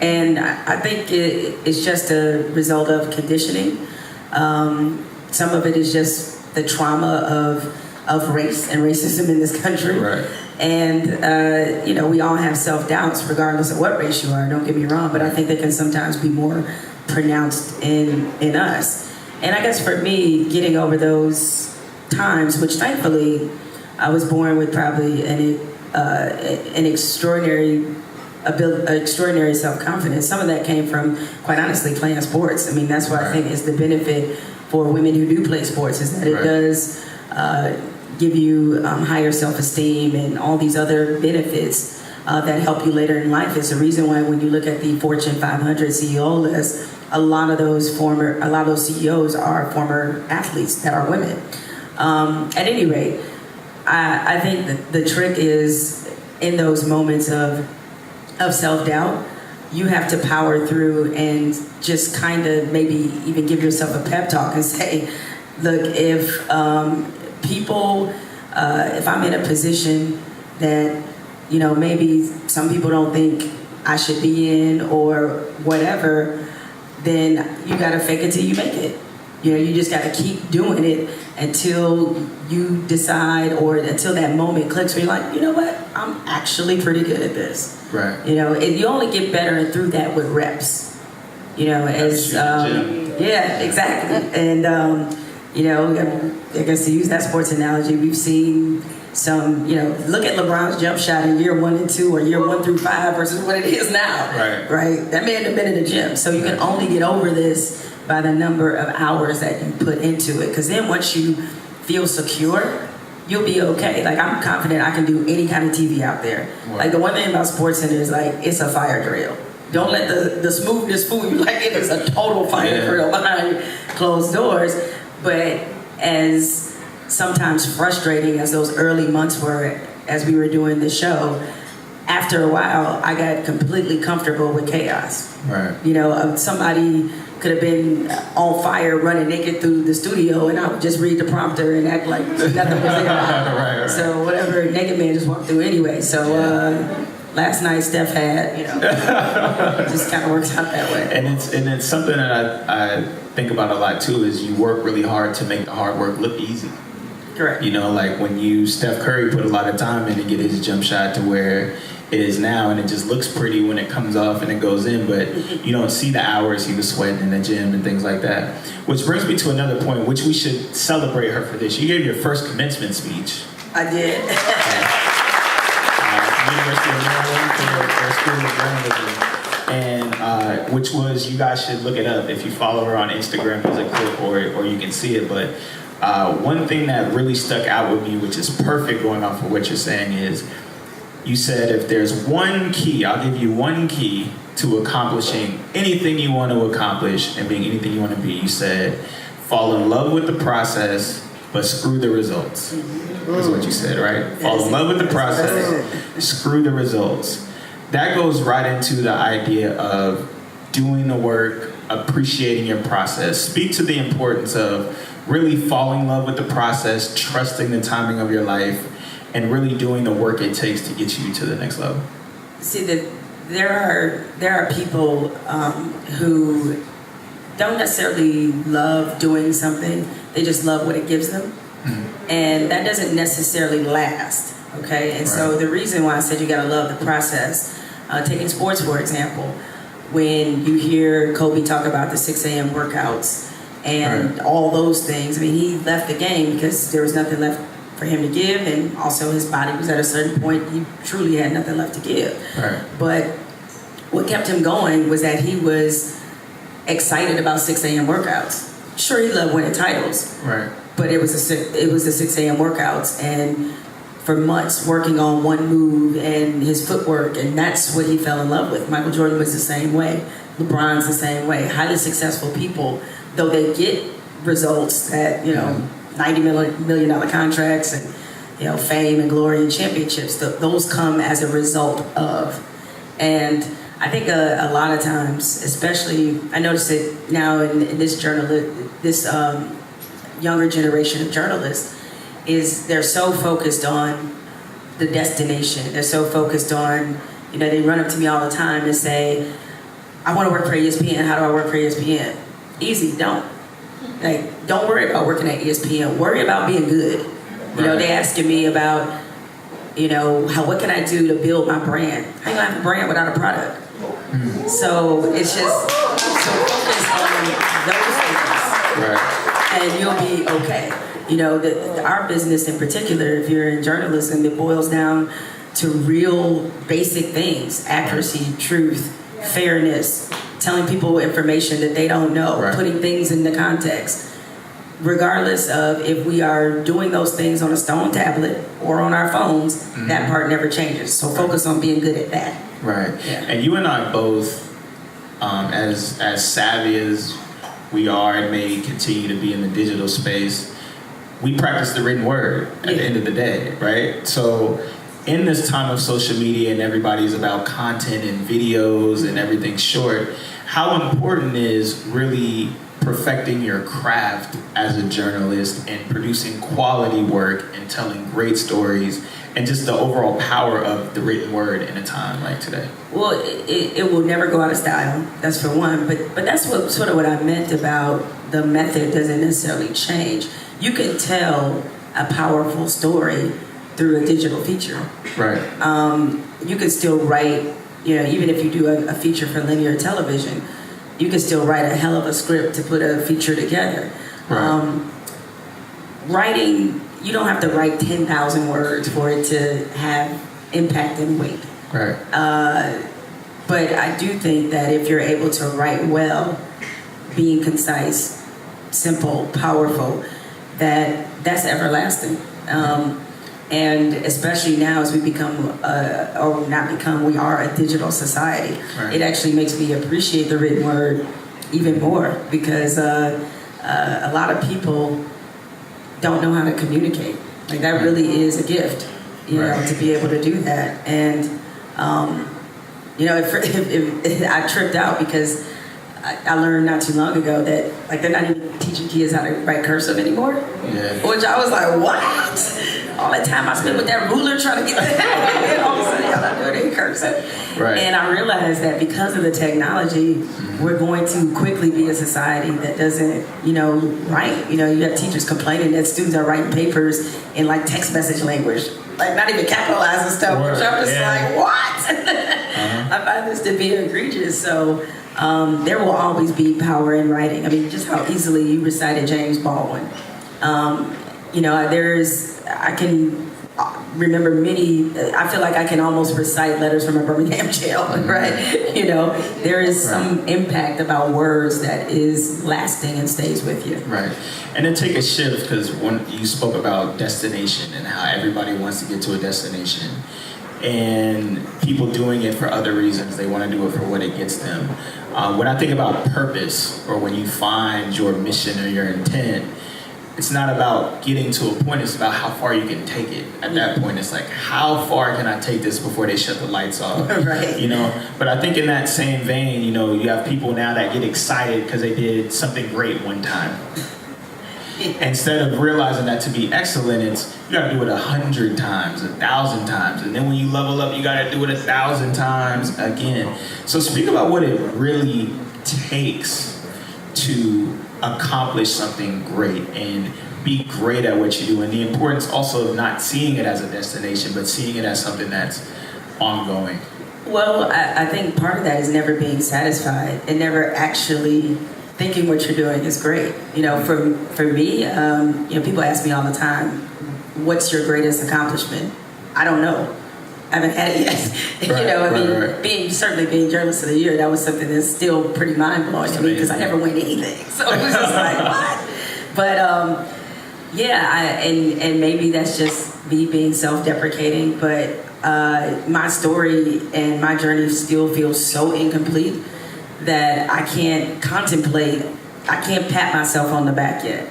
And I think it's just a result of conditioning. Some of it is just the trauma of race and racism in this country. Right. And, we all have self-doubts regardless of what race you are, don't get me wrong, but I think they can sometimes be more pronounced in us. And I guess for me, getting over those times, which thankfully I was born with probably an extraordinary self-confidence. Some of that came from, quite honestly, playing sports. I mean, that's what I think is the benefit for women who do play sports, is that it does give you higher self-esteem and all these other benefits that help you later in life. It's the reason why when you look at the Fortune 500 CEO list, a lot of those CEOs are former athletes that are women. At any rate, I think that the trick is in those moments of self-doubt, you have to power through and just kind of maybe even give yourself a pep talk and say, look, if people, if I'm in a position that, you know, maybe some people don't think I should be in or whatever, then you gotta fake it till you make it. You know, you just gotta keep doing it until you decide or until that moment clicks where you're like, you know what, I'm actually pretty good at this. Right. You know, and you only get better through that with reps. You know, as yeah, exactly. And you know, I guess to use that sports analogy, we've seen some, you know, look at LeBron's jump shot in year 1 and 2 or year 1 through 5 versus what it is now. Right. Right. That man had been in the gym, so you can only get over this by the number of hours that you put into it. Because then once you feel secure, you'll be okay. Like, I'm confident I can do any kind of TV out there. Wow. Like, the one thing about SportsCenter is, like, it's a fire drill. Don't let the smoothness fool you. Like, it is a total fire drill behind closed doors. But as sometimes frustrating as those early months were as we were doing the show, after a while, I got completely comfortable with chaos. Right. You know, somebody could have been on fire running naked through the studio and I would just read the prompter and act like nothing was there. Right. So whatever, naked man just walked through anyway. So last night Steph had, you know, it just kind of works out that way. And it's something that I think about a lot too, is you work really hard to make the hard work look easy. Correct. You know, like when Steph Curry put a lot of time in to get his jump shot to where it is now, and it just looks pretty when it comes off and it goes in, but you don't see the hours he was sweating in the gym and things like that. Which brings me to another point, which we should celebrate her for this. You gave your first commencement speech. I did. University of Maryland for their School of Journalism. And which was, you guys should look it up if you follow her on Instagram. There's a clip or you can see it. But one thing that really stuck out with me, which is perfect going off of what you're saying, is you said if there's one key, I'll give you one key to accomplishing anything you want to accomplish and being anything you want to be. You said, fall in love with the process, but screw the results. That's what you said, right? Fall in love with the process, screw the results. That goes right into the idea of doing the work, appreciating your process. Speak to the importance of really falling in love with the process, trusting the timing of your life, and really doing the work it takes to get you to the next level. See, there are people who don't necessarily love doing something. They just love what it gives them. Mm-hmm. And that doesn't necessarily last, okay? And so the reason why I said you gotta love the process, taking sports for example, when you hear Kobe talk about the 6 a.m. workouts and all those things, I mean, he left the game because there was nothing left for him to give, and also his body was at a certain point, he truly had nothing left to give. Right. But what kept him going was that he was excited about 6 a.m. workouts. Sure, he loved winning titles. Right. But it was the 6 a.m. workouts, and for months working on one move and his footwork, and that's what he fell in love with. Michael Jordan was the same way. LeBron's the same way. Highly successful people, though they get results that, you know, $90 million contracts and, you know, fame and glory and championships, those come as a result of. And I think a lot of times, especially, I notice it now in this younger generation of journalists, is they're so focused on the destination. They're so focused on, you know, they run up to me all the time and say, I want to work for ESPN. How do I work for ESPN? Easy, don't. Like, don't worry about working at ESPN. Worry about being good. You know, they asking me about, you know, what can I do to build my brand? How you gonna have a brand without a product? Mm-hmm. So it's just so focused on those things, and you'll be okay. You know, our business in particular, if you're in journalism, it boils down to real basic things: accuracy, truth, fairness, telling people information that they don't know, putting things into context. Regardless of if we are doing those things on a stone tablet or on our phones, that part never changes. So focus on being good at that. Right. Yeah. And you and I both, as savvy as we are and may continue to be in the digital space, we practice the written word at the end of the day, right? So in this time of social media and everybody's about content and videos and everything short, how important is really perfecting your craft as a journalist and producing quality work and telling great stories and just the overall power of the written word in a time like today? Well, it will never go out of style. That's for one. But that's sort of what I meant about the method doesn't necessarily change. You can tell a powerful story through a digital feature. Right. You can still write, even if you do a feature for linear television, you can still write a hell of a script to put a feature together. Right. Writing, you don't have to write 10,000 words for it to have impact and weight. Right. But I do think that if you're able to write well, being concise, simple, powerful, that's everlasting. And especially now as we become, we are a digital society. Right. It actually makes me appreciate the written word even more because a lot of people don't know how to communicate. Like that really is a gift, to be able to do that. And, if I tripped out because I learned not too long ago that like they're not even teaching kids how to write cursive anymore. Yeah. Which I was like, what? All that time I spent with that ruler trying to get that, and all of a sudden y'all not doing it in cursive. Right. And I realized that because of the technology, we're going to quickly be a society that doesn't, write. You have teachers complaining that students are writing papers in like text message language, like not even capitalizing stuff. Which I'm just like, what? I find this to be egregious. So there will always be power in writing. I mean, just how easily you recited James Baldwin. I can remember I feel like I can almost recite letters from a Birmingham jail, right? There is some impact about words that is lasting and stays with you. Right. And then take a shift, because when you spoke about destination and how everybody wants to get to a destination and people doing it for other reasons, they want to do it for what it gets them. When I think about purpose, or when you find your mission or your intent, it's not about getting to a point, it's about how far you can take it. At that point, it's like, how far can I take this before they shut the lights off? Right. But I think in that same vein, you have people now that get excited because they did something great one time. Instead of realizing that to be excellent, you gotta do it 100 times, 1,000 times. And then when you level up, you gotta do it 1,000 times again. So speak about what it really takes to accomplish something great and be great at what you do, and the importance also of not seeing it as a destination, but seeing it as something that's ongoing. Well, I think part of that is never being satisfied and never actually thinking what you're doing is great. For me, people ask me all the time, what's your greatest accomplishment? I don't know. I haven't had it yet. Right. Being Journalist of the Year, that was something that's still pretty mind-blowing to me because I never win anything. So it was just like, what? But and maybe that's just me being self-deprecating, but my story and my journey still feels so incomplete that I can't pat myself on the back yet.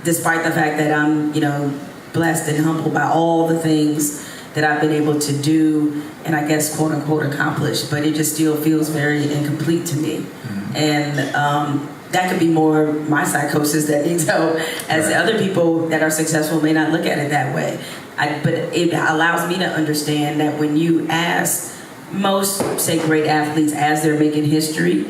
Despite the fact that I'm, blessed and humbled by all the things that I've been able to do and I guess quote unquote accomplish, but it just still feels very incomplete to me. And that could be more my psychosis that needs help, as other people that are successful may not look at it that way. But it allows me to understand that when you ask most, say, great athletes as they're making history,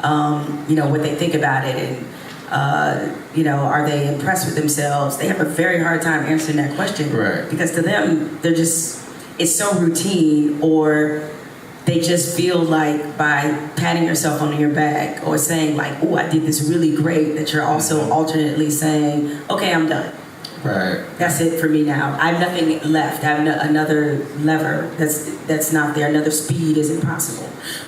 what they think about it and are they impressed with themselves? They have a very hard time answering that question. Right. Because to them, it's so routine, or they just feel like by patting yourself on your back or saying like, oh, I did this really great, that you're also alternately saying, okay, I'm done. Right. That's it for me now. I have nothing left. I have another lever that's not there. Another speed is impossible.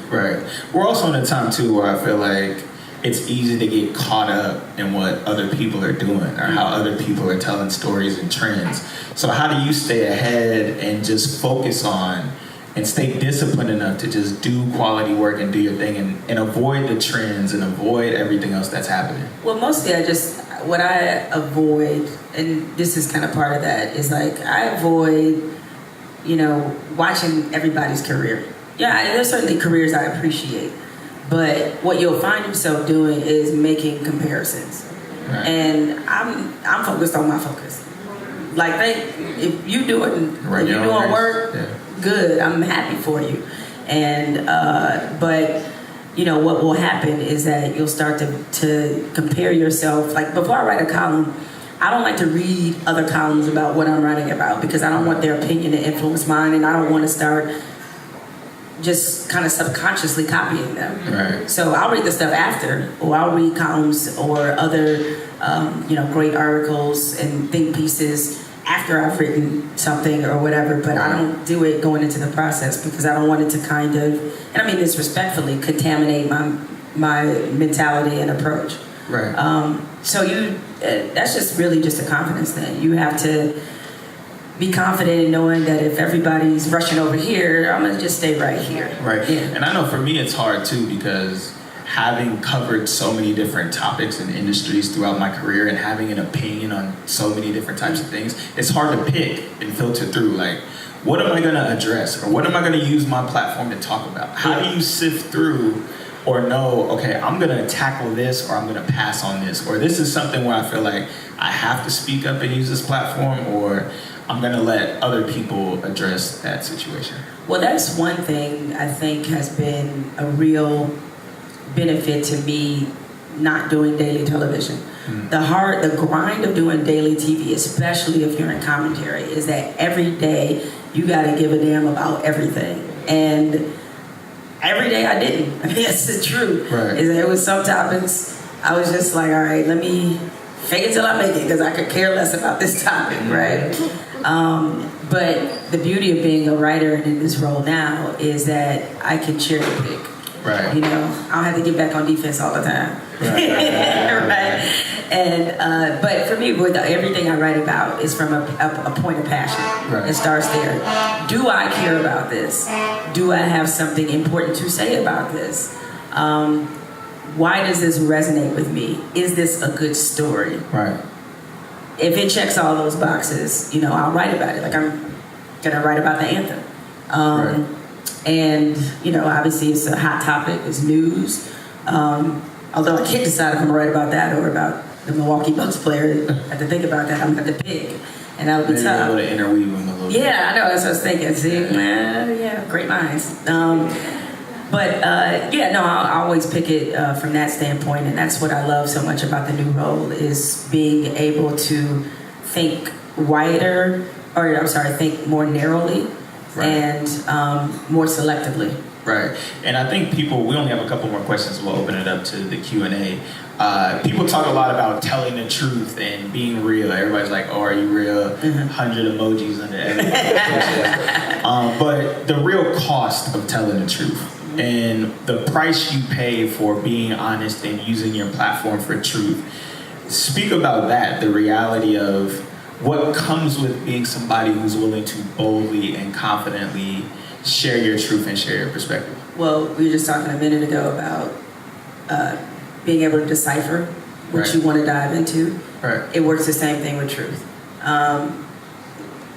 Right. We're also in a time too where I feel like it's easy to get caught up in what other people are doing or how other people are telling stories and trends. So how do you stay ahead and just focus on and stay disciplined enough to just do quality work and do your thing and avoid the trends and avoid everything else that's happening? Well, mostly I what I avoid, and this is kind of part of that, is like I avoid, watching everybody's career. Yeah, there's certainly careers I appreciate, but what you'll find yourself doing is making comparisons, right. And I'm focused on my focus. Like if you doing work, yeah. Good. I'm happy for you, and but. What will happen is that you'll start to compare yourself. Like before I write a column, I don't like to read other columns about what I'm writing about because I don't want their opinion to influence mine, and I don't want to start just kind of subconsciously copying them. Right. So I'll read the stuff after, or I'll read columns or other, great articles and think pieces after I've written something or whatever, but I don't do it going into the process because I don't want it to kind of, and I mean this respectfully, contaminate my mentality and approach. Right. So that's just really just a confidence thing. You have to be confident in knowing that if everybody's rushing over here, I'm gonna just stay right here. Right. Yeah. And I know for me it's hard too because having covered so many different topics and industries throughout my career and having an opinion on so many different types of things, it's hard to pick and filter through. Like, what am I going to address? Or what am I going to use my platform to talk about? How do you sift through or know, okay, I'm going to tackle this or I'm going to pass on this? Or this is something where I feel like I have to speak up and use this platform, or I'm going to let other people address that situation? Well, that's one thing I think has been a real benefit to me not doing daily television. The grind of doing daily TV, especially if you're in commentary, is that every day you got to give a damn about everything. And every day I didn't. I mean, that's the truth. Right. There was some topics I was just like, all right, let me fake it till I make it because I could care less about this topic, right? But the beauty of being a writer and in this role now is that I can cherry pick. Right. I don't have to get back on defense all the time. Right. Right. And but for me, with everything I write about is from a point of passion. Right. It starts there. Do I care about this? Do I have something important to say about this? Why does this resonate with me? Is this a good story? Right. If it checks all those boxes, I'll write about it. Like I'm gonna write about the anthem. Right. And, obviously it's a hot topic, it's news. Although I can't decide if I'm going to write about that or about the Milwaukee Bucks player. I have to think about that. I'm going to have to pick. And that'll be tough. Maybe able to interweave them a little bit. Yeah, I know. That's what I was thinking. See, yeah, great minds. I'll always pick it from that standpoint. And that's what I love so much about the new role is being able to think think more narrowly. Right. And more selectively. Right. And I think we only have a couple more questions. We'll open it up to the Q&A. People talk a lot about telling the truth and being real. Everybody's like, oh, are you real? 100 emojis under everything. But the real cost of telling the truth and the price you pay for being honest and using your platform for truth. Speak about that, the reality of what comes with being somebody who's willing to boldly and confidently share your truth and share your perspective? Well, we were just talking a minute ago about being able to decipher what Right. you want to dive into. Right. It works the same thing with truth.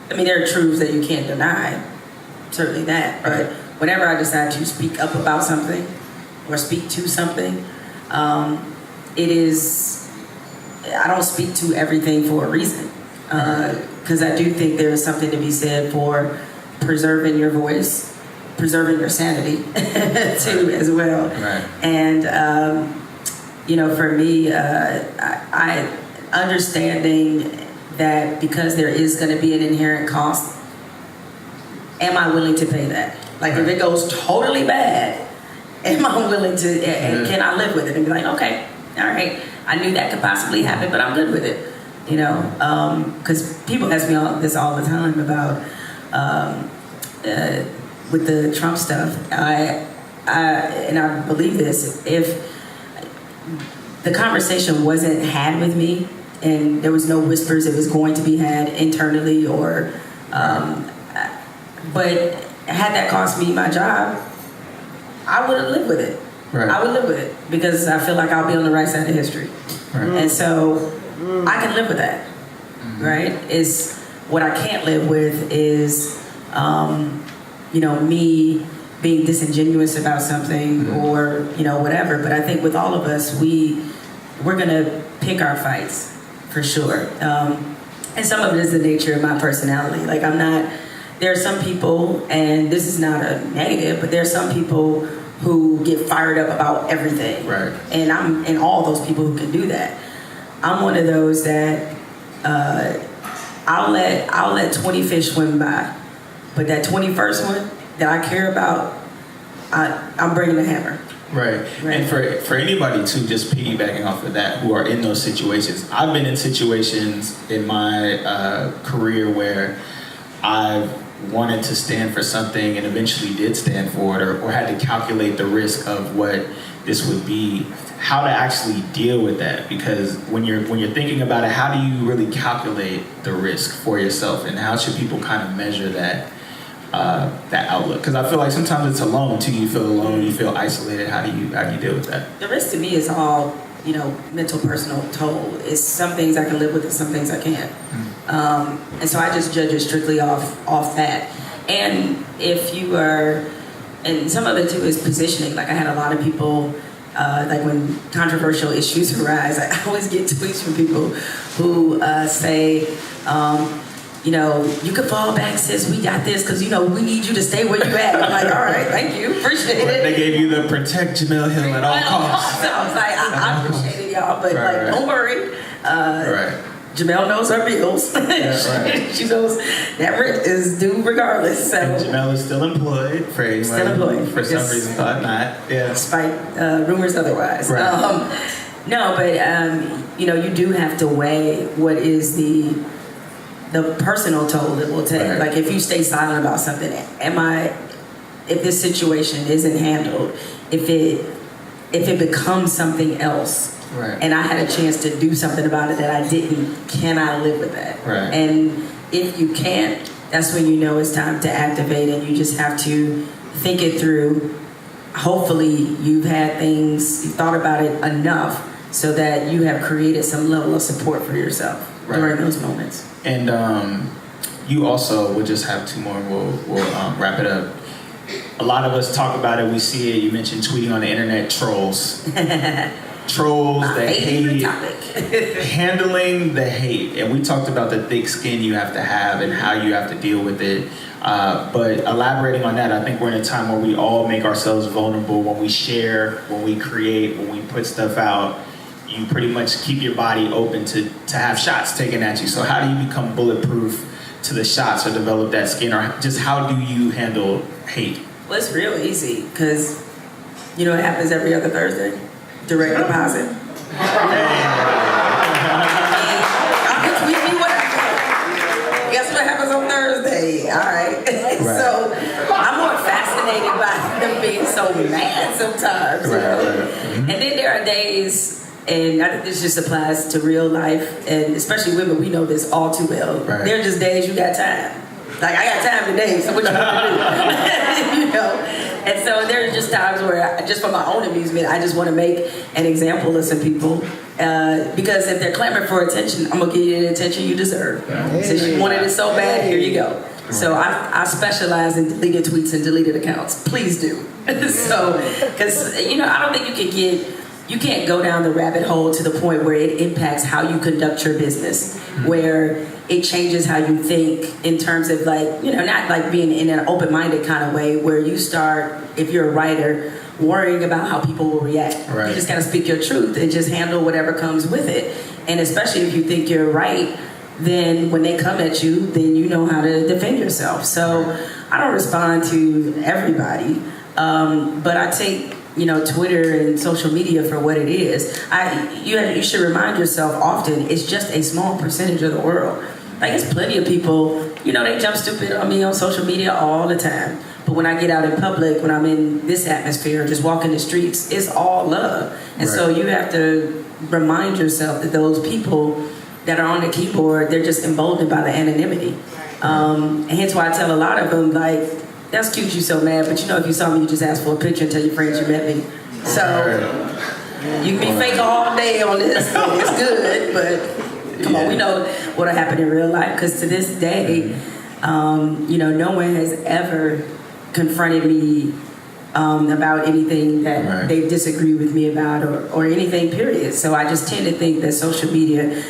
There are truths that you can't deny, certainly that. But whenever I decide to speak up about something or speak to something, I don't speak to everything for a reason. Because I do think there is something to be said for preserving your voice, preserving your sanity too, as well. Right. And for me, I understanding that because there is going to be an inherent cost, am I willing to pay that? Like if it goes totally bad, am I willing to? And can I live with it and be like, okay, all right, I knew that could possibly happen, but I'm good with it. Because people ask me this all the time about with the Trump stuff. I believe this. If the conversation wasn't had with me, and there was no whispers it was going to be had internally, but had that cost me my job, I would have lived with it. Right. I would live with it because I feel like I'll be on the right side of history. Right. And so I can live with that, right? Is what I can't live with is, me being disingenuous about something or, whatever. But I think with all of us, we're gonna pick our fights for sure. And some of it is the nature of my personality. Like there are some people, and this is not a negative, but there are some people who get fired up about everything. Right. And all those people who can do that. I'm one of those that I'll let 20 fish swim by, but that 21st one that I care about, I'm bringing the hammer. Right. And for anybody too, just piggybacking off of that, who are in those situations, I've been in situations in my career where I've wanted to stand for something and eventually did stand for it, or had to calculate the risk of what this would be, how to actually deal with that. Because when you're thinking about it, how do you really calculate the risk for yourself, and how should people kind of measure that outlook? Because I feel like sometimes it's alone too. You feel alone, you feel isolated. How do you deal with that? The risk to me is all, mental, personal toll. It's some things I can live with and some things I can't. And so I just judge it strictly off that. And if you are, and some of it too is positioning. Like I had a lot of people, like when controversial issues arise, I always get tweets from people who say, you could fall back, sis. We got this, because we need you to stay where you at. I'm like, all right, thank you, appreciate it. They gave you the protect Jemele Hill at all costs. So I was like, I appreciate it, y'all, but don't worry. Jemele knows her bills. She knows that rent is due regardless. So and Jemele is still employed. For anybody still employed. For some reason thought not. Yeah. Despite rumors otherwise. Right. No, but you do have to weigh what is the personal toll it will take. Right. Like if you stay silent about something, if this situation isn't handled, if it becomes something else, right, and I had a chance to do something about it that I didn't, can I live with that? Right. And if you can't, that's when you know it's time to activate, and you just have to think it through. Hopefully you've thought about it enough so that you have created some level of support for yourself during those moments. And you also, we'll just have two more, we'll wrap it up. A lot of us talk about it, we see it, you mentioned tweeting on the internet, trolls. Trolls, the hate, handling the hate. And we talked about the thick skin you have to have and how you have to deal with it. But elaborating on that, I think we're in a time where we all make ourselves vulnerable when we share, when we create, when we put stuff out. You pretty much keep your body open to have shots taken at you. So how do you become bulletproof to the shots or develop that skin? Or just how do you handle hate? Well, it's real easy because, it happens every other Thursday. Direct deposit. Tweet me what I want. Guess what happens on Thursday? All right. So I'm more fascinated by them being so mad sometimes. Mm-hmm. And then there are days, and I think this just applies to real life, and especially women, we know this all too well. Right. There are just days you got time. Like, I got time today, so what you want to do? And so there are just times where, just for my own amusement, I just want to make an example of some people. Because if they're clamoring for attention, I'm going to give you the attention you deserve. Since you wanted it so bad, here you go. So I specialize in deleted tweets and deleted accounts. Please do. So, because, I don't think you can't go down the rabbit hole to the point where it impacts how you conduct your business, where it changes how you think in terms of not like being in an open-minded kind of way where you start, if you're a writer, worrying about how people will react. Right. You just got to speak your truth and just handle whatever comes with it. And especially if you think you're right, then when they come at you, then you know how to defend yourself. So I don't respond to everybody, but I take Twitter and social media for what it is. You should remind yourself often, it's just a small percentage of the world. Like, it's plenty of people, they jump stupid on me on social media all the time. But when I get out in public, when I'm in this atmosphere, just walking the streets, it's all love. And so you have to remind yourself that those people that are on the keyboard, they're just emboldened by the anonymity. And hence why I tell a lot of them, like, that's cute you so mad, but if you saw me, you just ask for a picture and tell your friends you met me. So you can be fake all day on this, it's good, but Come on, we know what'll happen in real life. Because to this day, no one has ever confronted me about anything that they disagree with me about or anything, period. So I just tend to think that social media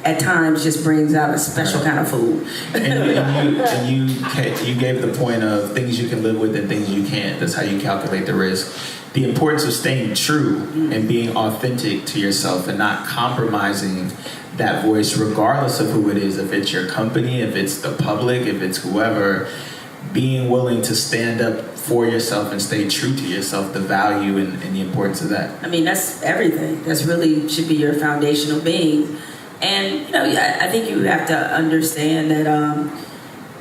at times just brings out a special kind of food. and you gave the point of things you can live with and things you can't. That's how you calculate the risk. The importance of staying true and being authentic to yourself and not compromising that voice regardless of who it is, if it's your company, if it's the public, if it's whoever, being willing to stand up for yourself and stay true to yourself, the value and the importance of that. I mean, that's everything. That's really should be your foundational being. And, I think you have to understand that,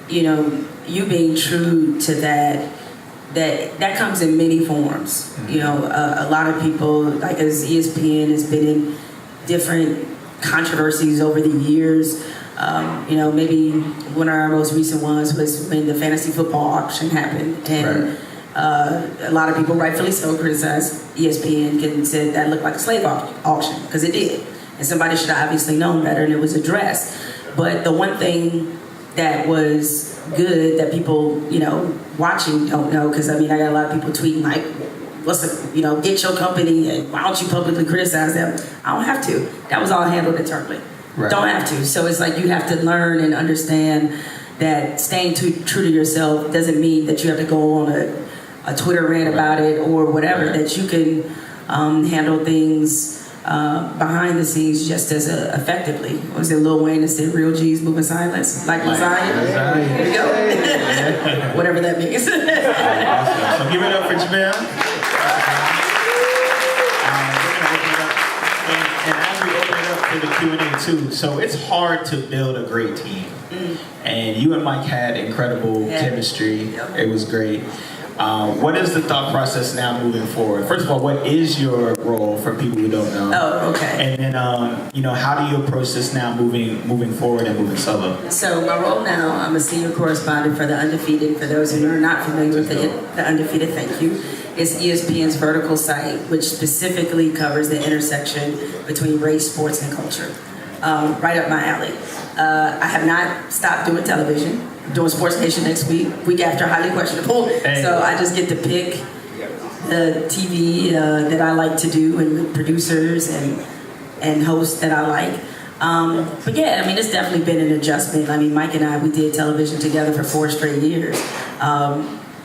you being true to that comes in many forms. A lot of people, like as ESPN has been in different controversies over the years. Maybe one of our most recent ones was when the fantasy football auction happened. And a lot of people, rightfully so, criticized ESPN and said that looked like a slave auction, because it did. And somebody should have obviously known better, and it was addressed. But the one thing that was good that people, watching don't know, because I got a lot of people tweeting like, get your company and why don't you publicly criticize them? I don't have to. That was all handled internally. Right. Don't have to. So it's like you have to learn and understand that staying true to yourself doesn't mean that you have to go on a Twitter rant about it or whatever, that you can handle things behind the scenes just as effectively. What was it, Lil Wayne that said real G's moving silence? Like Zion? There you go. Whatever that means. Awesome. So give it up for Jemele. And as we open it up to the Q&A too, so it's hard to build a great team. And you and Mike had incredible chemistry. Yep. It was great. What is the thought process now moving forward? First of all, what is your role for people who don't know? Oh, okay. And then, how do you approach this now moving forward and moving solo? So my role now, I'm a senior correspondent for The Undefeated. For those who are not familiar with The Undefeated, thank you. It's ESPN's vertical site, which specifically covers the intersection between race, sports, and culture. Right up my alley. I have not stopped doing television. I'm doing Sports Nation next week after Highly Questionable. Hey. So I just get to pick the TV that I like to do and the producers and hosts that I like. But yeah, it's definitely been an adjustment. Mike and I, we did television together for 4 straight years.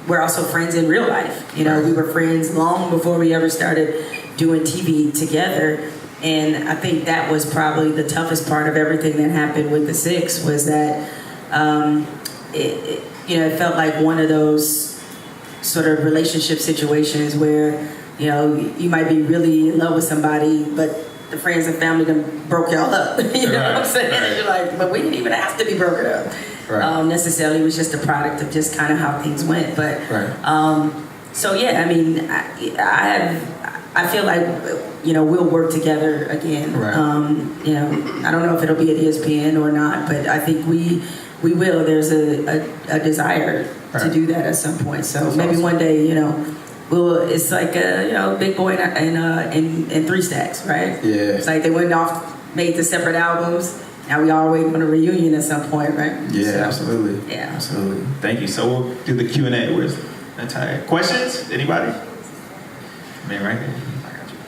We're also friends in real life. We were friends long before we ever started doing TV together. And I think that was probably the toughest part of everything that happened with the Six was that it felt like one of those sort of relationship situations where you might be really in love with somebody, but the friends and family done broke y'all up. You know what I'm saying? Right. And you're like, but we didn't even have to be broken up. Right. Necessarily, it was just a product of just kind of how things went. But so yeah, I feel like we'll work together again. Right. I don't know if it'll be at ESPN or not, but I think we will. There's a desire to do that at some point. So that's maybe awesome. One day, it's like Big Boy and Three Stacks, right? Yeah. It's like they went off, made the separate albums. Now we all waiting on a reunion at some point, right? Yeah, so, absolutely. Yeah, absolutely. Thank you. So we'll do the Q&A. Where's that time? Questions? Anybody? Man, right here. I got you.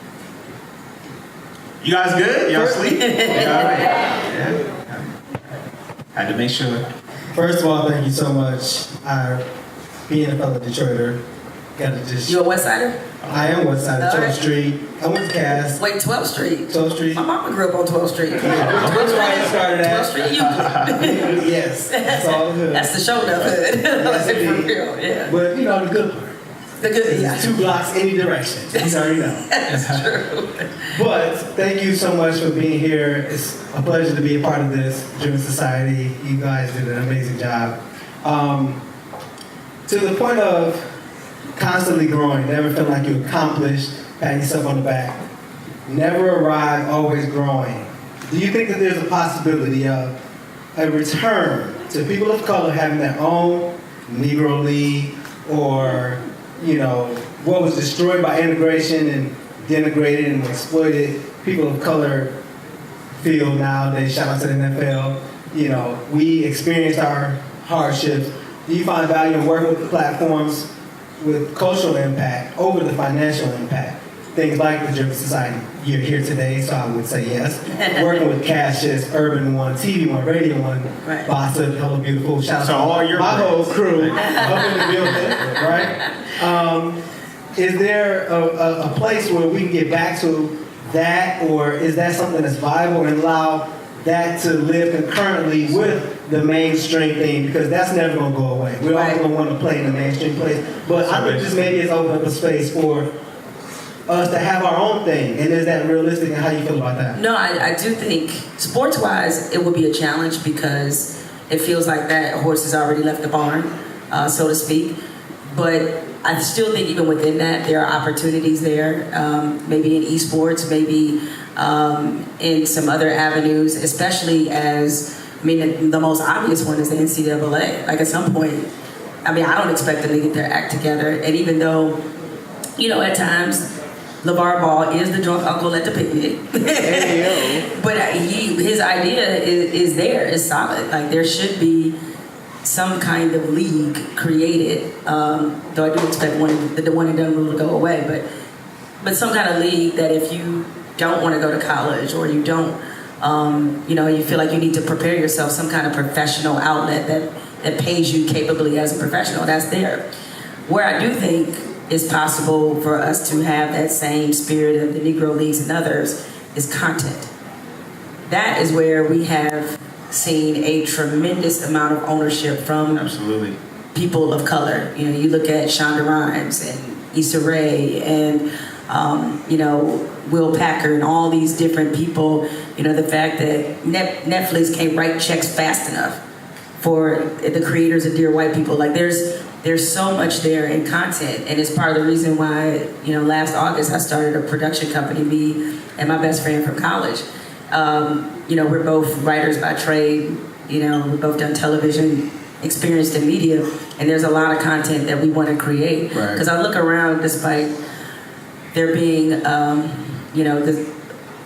You guys good? Y'all sleep? Y'all all right? Yeah. Had to make sure. First of all, thank you so much. Being a fellow Detroiter, gotta just. You a West Sider? I am West Side, 12th Street. I went to Cass. Wait, 12th Street? 12th Street. My mama grew up on 12th Street. That's why I started at. 12th Street, you. Yes, that's all the hood. That's the show enough hood. Yes, for real, yeah. But the good part. The good, yeah. 2 blocks any direction. You already know. That's true. But thank you so much for being here. It's a pleasure to be a part of this Driven Society. You guys did an amazing job. To the point of constantly growing, never feel like you accomplished, patting yourself on the back. Never arrive, always growing. Do you think that there's a possibility of a return to people of color having their own Negro League or, what was destroyed by integration and denigrated and exploited people of color field nowadays. Shout out to the NFL. You know, we experienced our hardships. Do you find value in working with the platforms with cultural impact over the financial impact? Things like the German Society. You're here today, so I would say yes. Working with Cassius, Urban One, TV One, Radio One, right. Bossa, Hello Beautiful. Shout out So to all your my brands. whole crew up in the building, right? Is there a place where we can get back to that, or is that something that's viable and allow that to live concurrently with the mainstream thing? Because that's never going to go away. We're always going to want to play in the mainstream place. But I think just maybe it's opened up a space for us to have our own thing. And is that realistic, and how do you feel about that? No, I do think sports-wise it would be a challenge because it feels like that horse has already left the barn, so to speak. But I still think even within that there are opportunities there, maybe in esports, maybe in some other avenues, especially as, I mean, the most obvious one is the NCAA. Like at some point, I mean, I don't expect them to get their act together. And even though, you know, at times, LeVar Ball is the drunk uncle at the picnic. But his idea is there, is solid. Like there should be some kind of league created, though I do expect the one and done rule to go away, but some kind of league that if you don't want to go to college or you don't, you know, you feel like you need to prepare yourself, some kind of professional outlet that pays you capably as a professional, that's there. Where I do think it's possible for us to have that same spirit of the Negro Leagues and others is content. That is where we have seen a tremendous amount of ownership from Absolutely. people of color. You know, you look at Shonda Rhimes and Issa Rae and you know, Will Packer and all these different people. You know, the fact that Netflix can't write checks fast enough for the creators of Dear White People. Like there's so much there in content, and it's part of the reason why, you know, last August I started a production company, me and my best friend from college. You know, we're both writers by trade. You know, we've both done television, experienced in media, and there's a lot of content that we want to create. Because I look around, despite there being, you know, the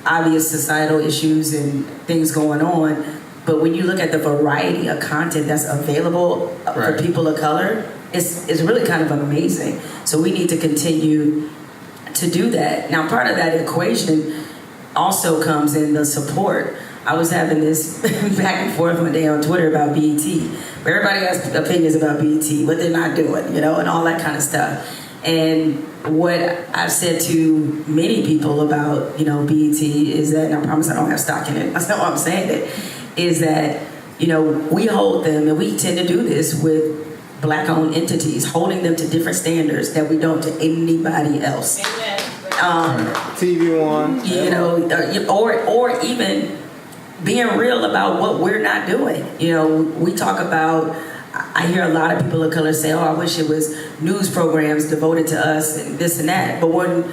obvious societal issues and things going on, but when you look at the variety of content that's available for people of color, it's really kind of amazing. So we need to continue to do that. Now, part of that equation also comes in the support. I was having this back and forth one day on Twitter about BET. Everybody has opinions about BET, what they're not doing, you know, and all that kind of stuff. And what I've said to many people about, you know, BET is that, and I promise I don't have stock in it, that's not why I'm saying it, is that, you know, we hold them, and we tend to do this with Black-owned entities, holding them to different standards that we don't to anybody else. TV One. You know, or even being real about what we're not doing. You know, we talk about, I hear a lot of people of color say, oh, I wish it was news programs devoted to us and this and that. But when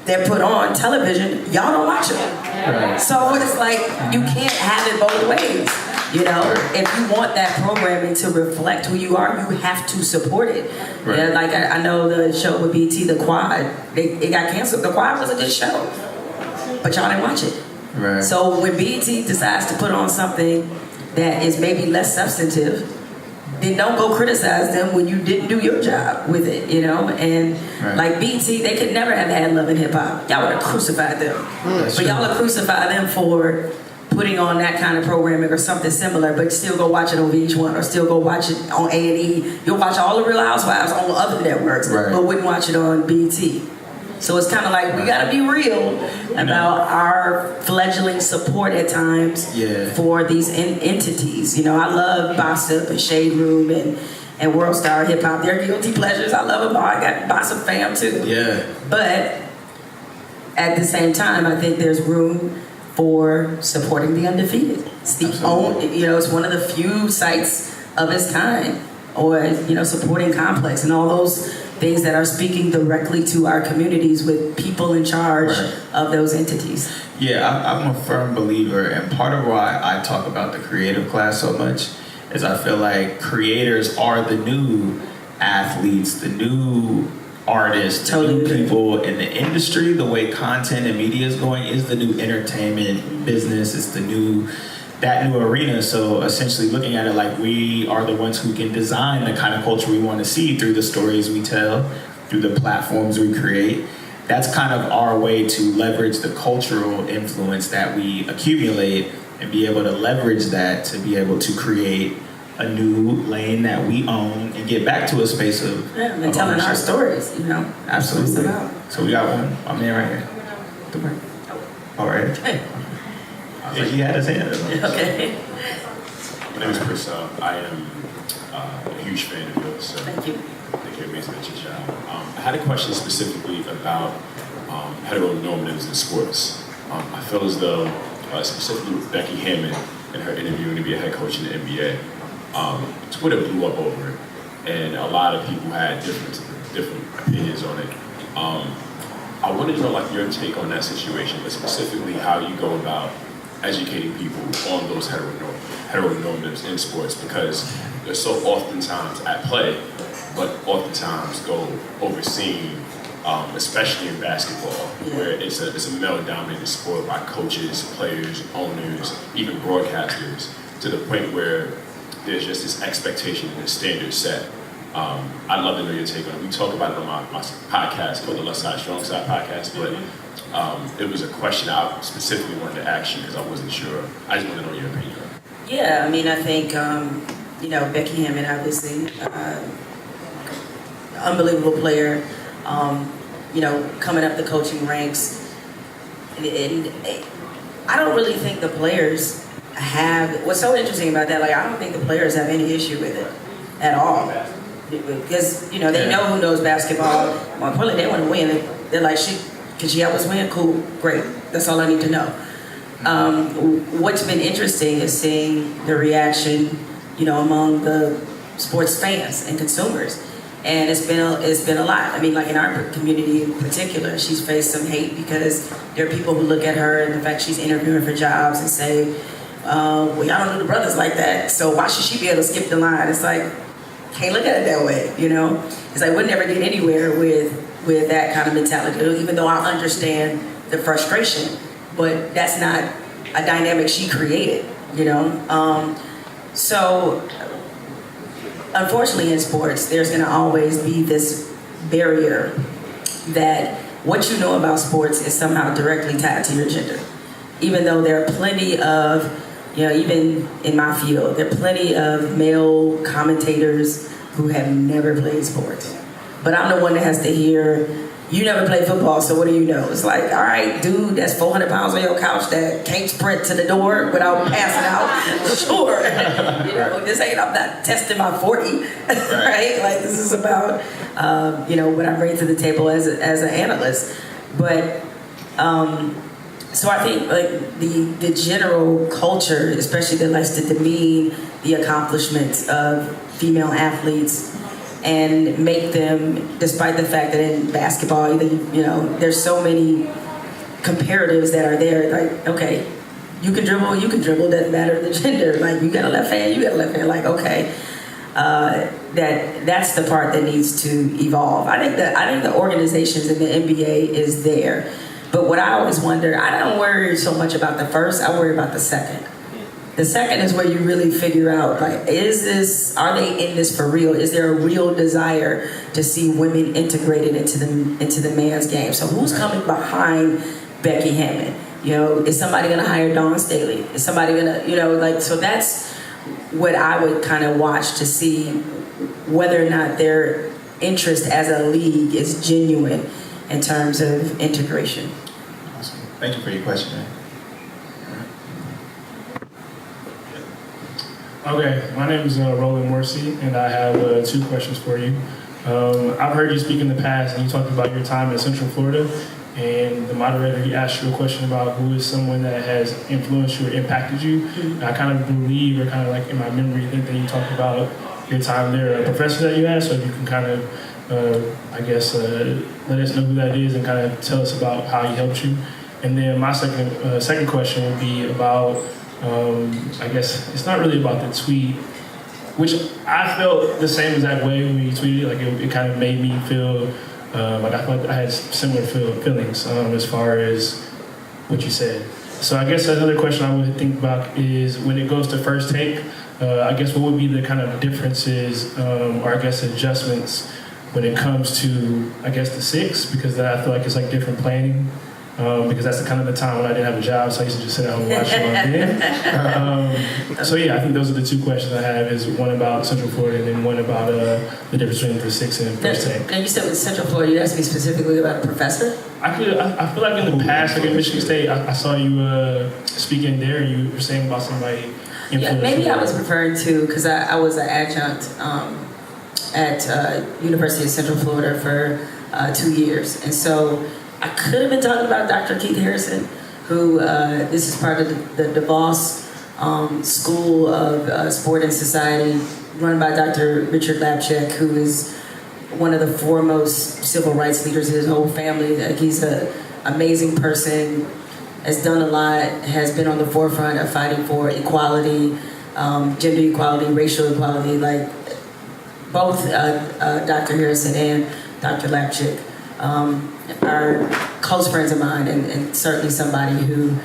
they're put on television, y'all don't watch them. So it's like, you can't have it both ways. You know, if you want that programming to reflect who you are, you have to support it. Yeah, like I know the show with BT, The Quad, it got canceled. The Quad was a good show, but y'all didn't watch it. So when BT decides to put on something that is maybe less substantive, then don't go criticize them when you didn't do your job with it, you know? And like BT, they could never have had Love and Hip Hop. Y'all would have crucified them. But y'all would crucify them for putting on that kind of programming or something similar, but still go watch it on VH1 or still go watch it on A&E. You'll watch all the Real Housewives on other networks, but wouldn't watch it on BT. So it's kind of like, we gotta be real about our fledgling support at times for these entities. You know, I love Bossa and Shade Room and World Star Hip Hop. They're guilty pleasures. I love them all. I got Bossa fam too. But at the same time, I think there's room for supporting the undefeated. It's the only, you know, it's one of the few sites of its kind, or, you know, supporting Complex and all those things that are speaking directly to our communities with people in charge of those entities. Yeah, I'm a firm believer, and part of why I talk about the creative class so much is I feel like creators are the new athletes, the new artists, the new people in the industry. The way content and media is going is the new entertainment business. It's that new arena. So essentially looking at it like we are the ones who can design the kind of culture we want to see through the stories we tell, through the platforms we create. That's kind of our way to leverage the cultural influence that we accumulate and be able to leverage that to be able to create a new lane that we own and get back to a space of and telling our stories, Absolutely. So we got one, my man right here. All right. Hey. He had his hand up. Okay. My name is Chris. I am a huge fan of yours. So Thank you. Thank you, amazing at your job. I had a question specifically about heteronormatives in sports. I feel as though, specifically with Becky Hammond in her interview to be a head coach in the NBA, Twitter blew up over it, and a lot of people had different opinions on it. I wanted to know your take on that situation, but specifically how you go about educating people on those heteronormatives in sports, because they're so oftentimes at play, but oftentimes go overseen, especially in basketball, where it's a male-dominated sport by coaches, players, owners, even broadcasters, to the point where there's just this expectation and a standard set. I'd love to know your take on it. We talk about it on my podcast called the Left Side Strong Side podcast, but it was a question I specifically wanted to ask you because I wasn't sure. I just want to know your opinion. Yeah, I mean, I think, Becky Hammond, obviously, unbelievable player, coming up the coaching ranks. And I don't really think the players what's so interesting about that, I don't think the players have any issue with it at all. Because, they know who knows basketball. More importantly, they want to win. They're like, can she help us win? Cool, great. That's all I need to know. What's been interesting is seeing the reaction, among the sports fans and consumers. And it's been a lot. I mean, in our community in particular, she's faced some hate because there are people who look at her and the fact she's interviewing for jobs and say, well, y'all don't do the brothers like that, so why should she be able to skip the line? It's can't look at it that way, It's we'll never get anywhere with that kind of mentality, even though I understand the frustration, but that's not a dynamic she created, So, unfortunately in sports, there's gonna always be this barrier that what you know about sports is somehow directly tied to your gender. Even though there are plenty of, even in my field, there are plenty of male commentators who have never played sports. But I'm the one that has to hear, you never played football, so what do you know? It's all right, dude, that's 400 pounds on your couch that can't sprint to the door without passing out. Sure. This ain't, I'm not testing my 40, right? This is about, what I bring to the table as an analyst. But, so I think the general culture, especially that likes to demean the accomplishments of female athletes and make them, despite the fact that in basketball, there's so many comparatives that are there. Okay, you can dribble, doesn't matter the gender. You got a left hand, you got a left hand. Okay, that's the part that needs to evolve. I think the organizations in the NBA is there. But what I always wonder, I don't worry so much about the first, I worry about the second. The second is where you really figure out, are they in this for real? Is there a real desire to see women integrated into the man's game? So who's coming behind Becky Hammond? Is somebody gonna hire Dawn Staley? Is somebody gonna, so that's what I would kind of watch to see whether or not their interest as a league is genuine in terms of integration. Awesome. Thank you for your question, man. Okay, my name is Roland Morsi, and I have 2 questions for you. I've heard you speak in the past, and you talked about your time in Central Florida, and the moderator, he asked you a question about who is someone that has influenced you or impacted you. Mm-hmm. And I kind of believe, or kind of in my memory, I think that you talked about your time there, a professor that you had, so if you can kind of let us know who that is and kind of tell us about how he helped you. And then my second question would be about, it's not really about the tweet, which I felt the same exact way when you tweeted. It kind of made me feel Like I felt like I had similar feelings as far as what you said. So I guess another question I would think about is when it goes to First Take, I guess what would be the kind of differences or I guess adjustments when it comes to, I guess, the 6, because I feel like it's like different planning. Because that's the kind of the time when I didn't have a job, so I used to just sit at home and watch it on bed. So yeah, I think those are the 2 questions I have, is one about Central Florida and then one about the difference between the 6 and First Take. And you said with Central Florida, you asked me specifically about a professor? I feel like in the past, like in Michigan State, I saw you speaking there, and you were saying about somebody. Yeah, maybe I was referring to, because I was an adjunct at University of Central Florida for 2 years, and so I could have been talking about Dr. Keith Harrison, who this is part of the DeVos School of Sport and Society, run by Dr. Richard Lapchick, who is one of the foremost civil rights leaders in his whole family. He's an amazing person, has done a lot, has been on the forefront of fighting for equality, gender equality, racial equality. Like both Dr. Harrison and Dr. Lapchick are close friends of mine, and certainly somebody who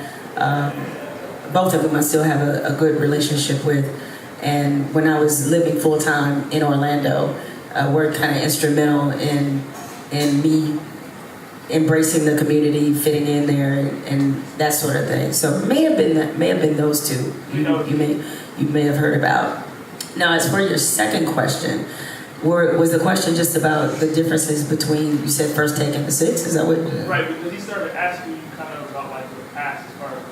both of them I still have a good relationship with. And when I was living full-time in Orlando, were kind of instrumental in me embracing the community, fitting in there, and that sort of thing. So may have been those 2 you may have heard about. Now, as for your second question, was the question just about the differences between, you said First Take and the 6? Is that what? Right, because he started asking you kind of about like the past as far as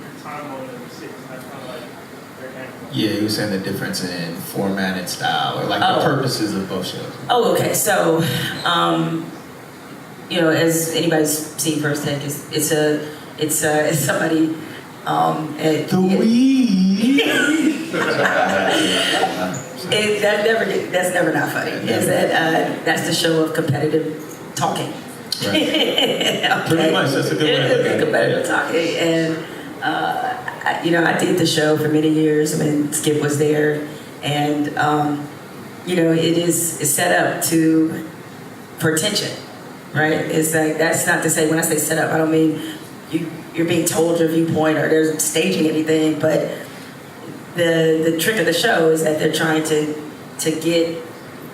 your time on the 6. That's kind of like their hand. Yeah, he was saying the difference in format and style, or like the purposes of both shows. Oh, okay. So, as anybody's seen First Take, it's somebody. That's never not funny. Is that that's the show of competitive talking. Right. Okay. Pretty much, that's a good way to look at it. Competitive talking, and I did the show for many years. I mean, Skip was there, and it's set up for tension, right? It's like, that's not to say, when I say set up, I don't mean you're being told your viewpoint or they're staging anything, but the trick of the show is that they're trying to get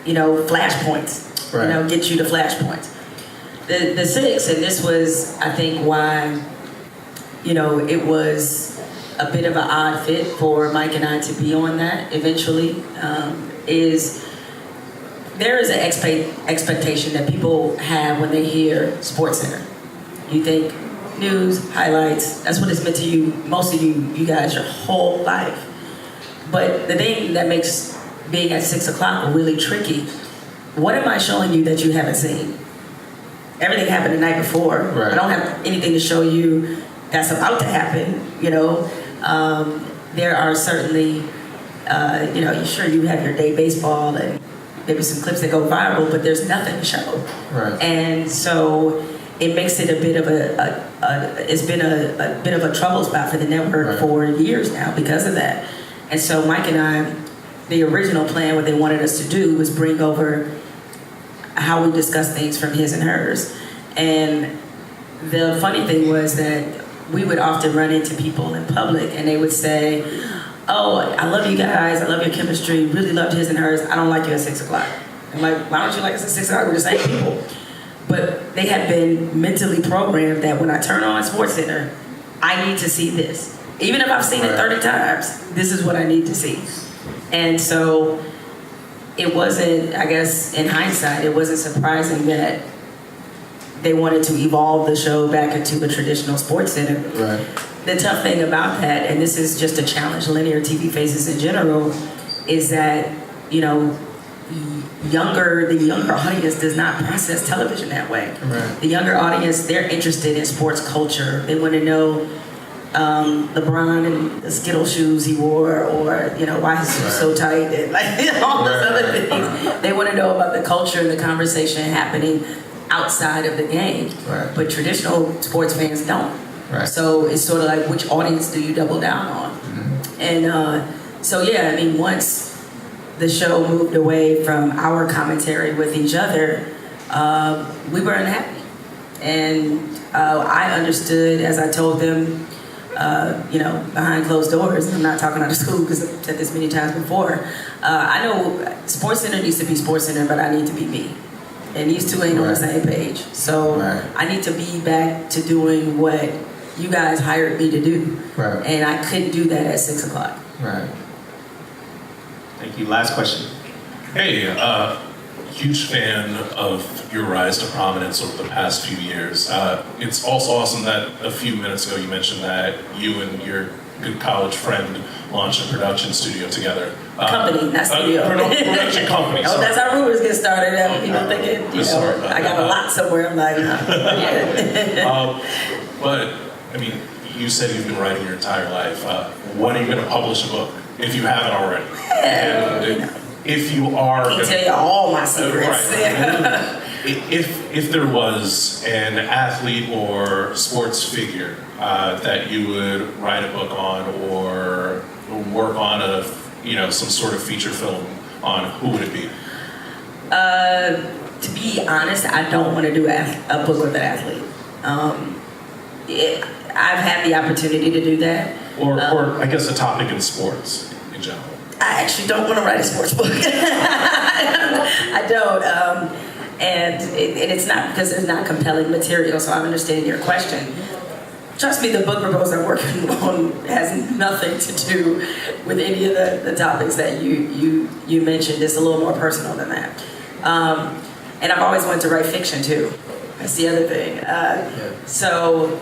flashpoints, right. Get you to flashpoints. The 6, and this was, I think, why it was a bit of an odd fit for Mike and I to be on that eventually, is there is an expectation that people have when they hear SportsCenter. You think news, highlights, that's what it's meant to you, most of you guys, your whole life. But the thing that makes being at 6 o'clock really tricky, what am I showing you that you haven't seen? Everything happened the night before. Right. I don't have anything to show you that's about to happen, There are certainly, sure you have your day baseball and maybe some clips that go viral, but there's nothing to show. Right. And so it makes it a bit of it's been a bit of a trouble spot for the network right. for years now because of that. And so Mike and I, the original plan, what they wanted us to do was bring over how we discuss things from his and hers. And the funny thing was that we would often run into people in public and they would say, "Oh, I love you guys, I love your chemistry, really loved his and hers, I don't like you at 6 o'clock." I'm like, "Why don't you like us at 6 o'clock? We're the same people." But they had been mentally programmed that when I turn on SportsCenter, I need to see this. Even if I've seen it 30 times, this is what I need to see. And so it wasn't, I guess, in hindsight, it wasn't surprising that they wanted to evolve the show back into a traditional SportsCenter. Right. The tough thing about that, and this is just a challenge linear TV faces in general, is that, the younger audience does not process television that way. Right. The younger audience, they're interested in sports culture. They want to know LeBron and the Skittle shoes he wore, or why his suit's so tight, and all those other things. They want to know about the culture and the conversation happening outside of the game. Right. But traditional sports fans don't. Right. So it's sort of like, which audience do you double down on? Mm-hmm. And once the show moved away from our commentary with each other, we were unhappy. And I understood, as I told them, behind closed doors, and I'm not talking out of school because I've said this many times before, I know Sports Center needs to be Sports Center, but I need to be me. And these two ain't on the same page. So I need to be back to doing what you guys hired me to do. Right. And I couldn't do that at 6 o'clock. Right. Thank you. Last question. Hey, huge fan of your rise to prominence over the past few years. It's also awesome that a few minutes ago you mentioned that you and your good college friend launched a production studio together. Company, not studio. Production company. Oh, that's how rumors get started. People thinking, I got a lot somewhere. I'm like, no. But, I mean, you said you've been writing your entire life. When are you going to publish a book, if you haven't already? And if you are... I can tell you all my secrets. Right. If there was an athlete or sports figure that you would write a book on or work on some sort of feature film on, who would it be? To be honest, I don't want to do a book with an athlete. I've had the opportunity to do that. Or I guess a topic in sports in general. I actually don't want to write a sports book. I don't. And it's not because there's not compelling material, so I understand your question. Trust me, the book proposal I'm working on has nothing to do with any of the topics that you mentioned. It's a little more personal than that. And I've always wanted to write fiction too. That's the other thing. So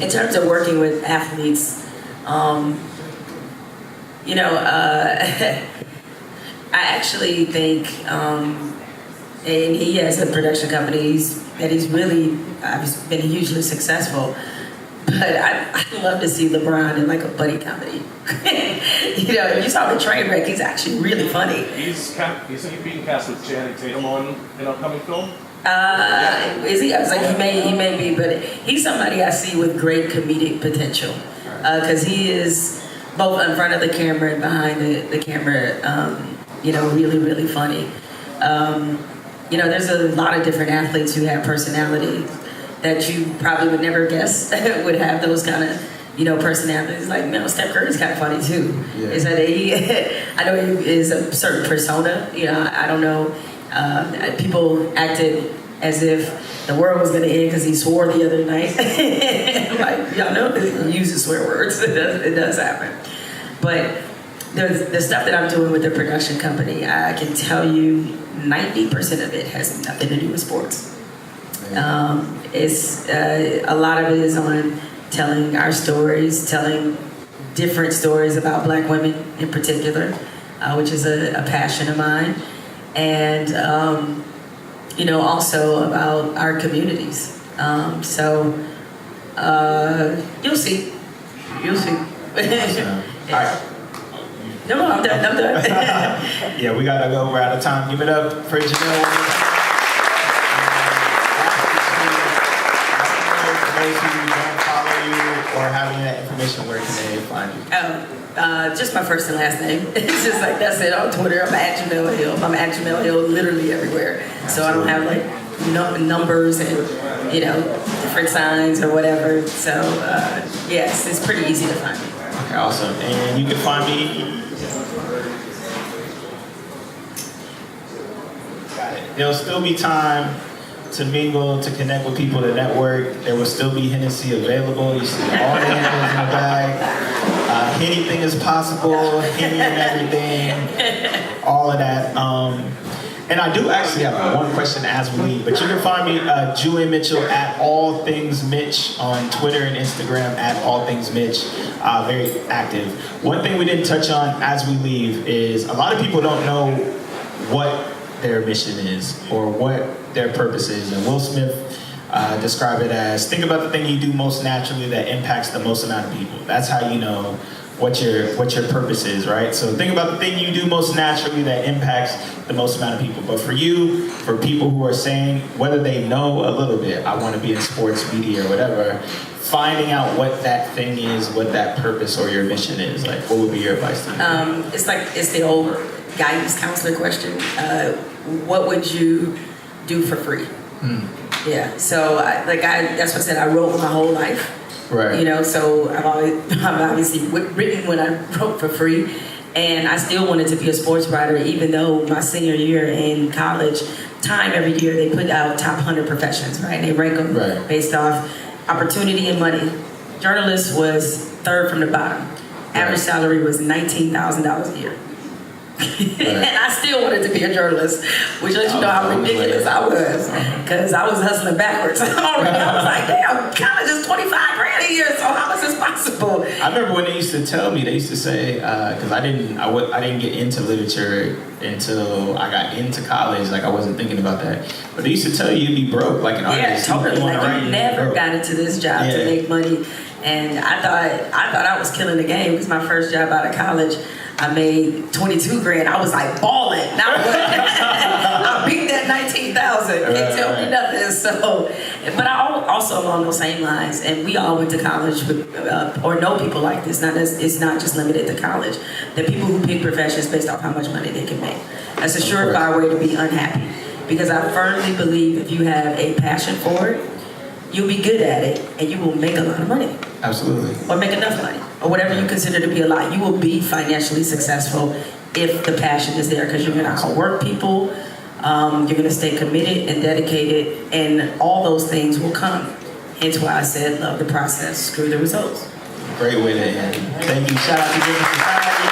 in terms of working with athletes, I actually think, and he has a production company that he's really been hugely successful. But I'd love to see LeBron in like a buddy comedy. You saw the train wreck. He's actually really funny. He's being cast with Channing Tatum on an upcoming film. Is he? I was like, he may be, but he's somebody I see with great comedic potential because he is both in front of the camera and behind the camera. Really, really funny. There's a lot of different athletes who have personalities that you probably would never guess would have those kind of, personalities. Like, Steph Curry's kind of funny too. Yeah. Is that I know he is a certain persona. I don't know. People acted as if the world was going to end because he swore the other night. Like, y'all know he uses swear words. It does happen. But the stuff that I'm doing with the production company, I can tell you 90% of it has nothing to do with sports. It's a lot of it is on telling our stories, telling different stories about Black women in particular, which is a passion of mine, and also about our communities. You'll see. All right. No, I'm done. Yeah, we gotta go. We're out of time. Give it up for Jemele. Those who don't follow you or have any of that information, where can they find you? Just my first and last name. It's just like, that's it. On Twitter, I'm at Jemele Hill. I'm at Jemele Hill literally everywhere. So I don't have numbers and different signs or whatever. So yes, it's pretty easy to find me. Okay, awesome. And you can find me. Got it. There'll still be time to mingle, to connect with people, to network. There will still be Hennessy available. You see all the handles in the bag. Anything is possible, Henny and everything, all of that. And I do actually have one question as we leave, but you can find me, Julian Mitchell, at All Things Mitch on Twitter and Instagram, at All Things Mitch, very active. One thing we didn't touch on as we leave is a lot of people don't know what their mission is or what their purpose is. And Will Smith described it as, think about the thing you do most naturally that impacts the most amount of people. That's how you know what your purpose is, right? So think about the thing you do most naturally that impacts the most amount of people. But for you, for people who are saying, whether they know a little bit, I want to be in sports media or whatever, finding out what that thing is, what that purpose or your mission is, like, what would be your advice to them? It's the old guidance counselor question. What would you do for free. Yeah, so that's what I said. I wrote my whole life. Right. You know, so I've obviously written when I wrote for free, and I still wanted to be a sports writer, even though my senior year in college, Time every year they put out top 100 professions, right? They rank them based off opportunity and money. Journalist was third from the bottom. Average salary was $19,000 a year. And I still wanted to be a journalist, which lets you know how ridiculous I was, because I was hustling backwards. I was like, damn, college is $25,000 a year, so how is this possible? I remember when they used to tell me, they used to say, because I didn't get into literature until I got into college. Like, I wasn't thinking about that, but they used to tell you you'd be broke, like an artist. Yeah, totally. Like, you never got into this job to make money, and I thought I was killing the game, because my first job out of college, I made $22,000. I was like balling. I beat that 19,000. Can't tell me nothing. So, but I also along those same lines, and we all went to college with, or know people like this. It's not just limited to college. The people who pick professions based off how much money they can make. That's a surefire way to be unhappy. Because I firmly believe if you have a passion for it, you'll be good at it, and you will make a lot of money. Absolutely. Or make enough money, or whatever you consider to be a lot. You will be financially successful if the passion is there, because you're going to outwork people, you're going to stay committed and dedicated, and all those things will come. Hence why I said, love the process, screw the results. Great way to end. Thank you. Shout out to Giving Society.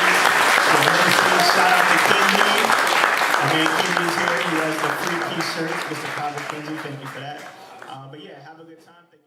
Shout out to Kinley. I mean, Kinley's here. He has the free t-shirts. Mr. Kyle Kinley, thank you for that. But yeah, have a good time. Thank you.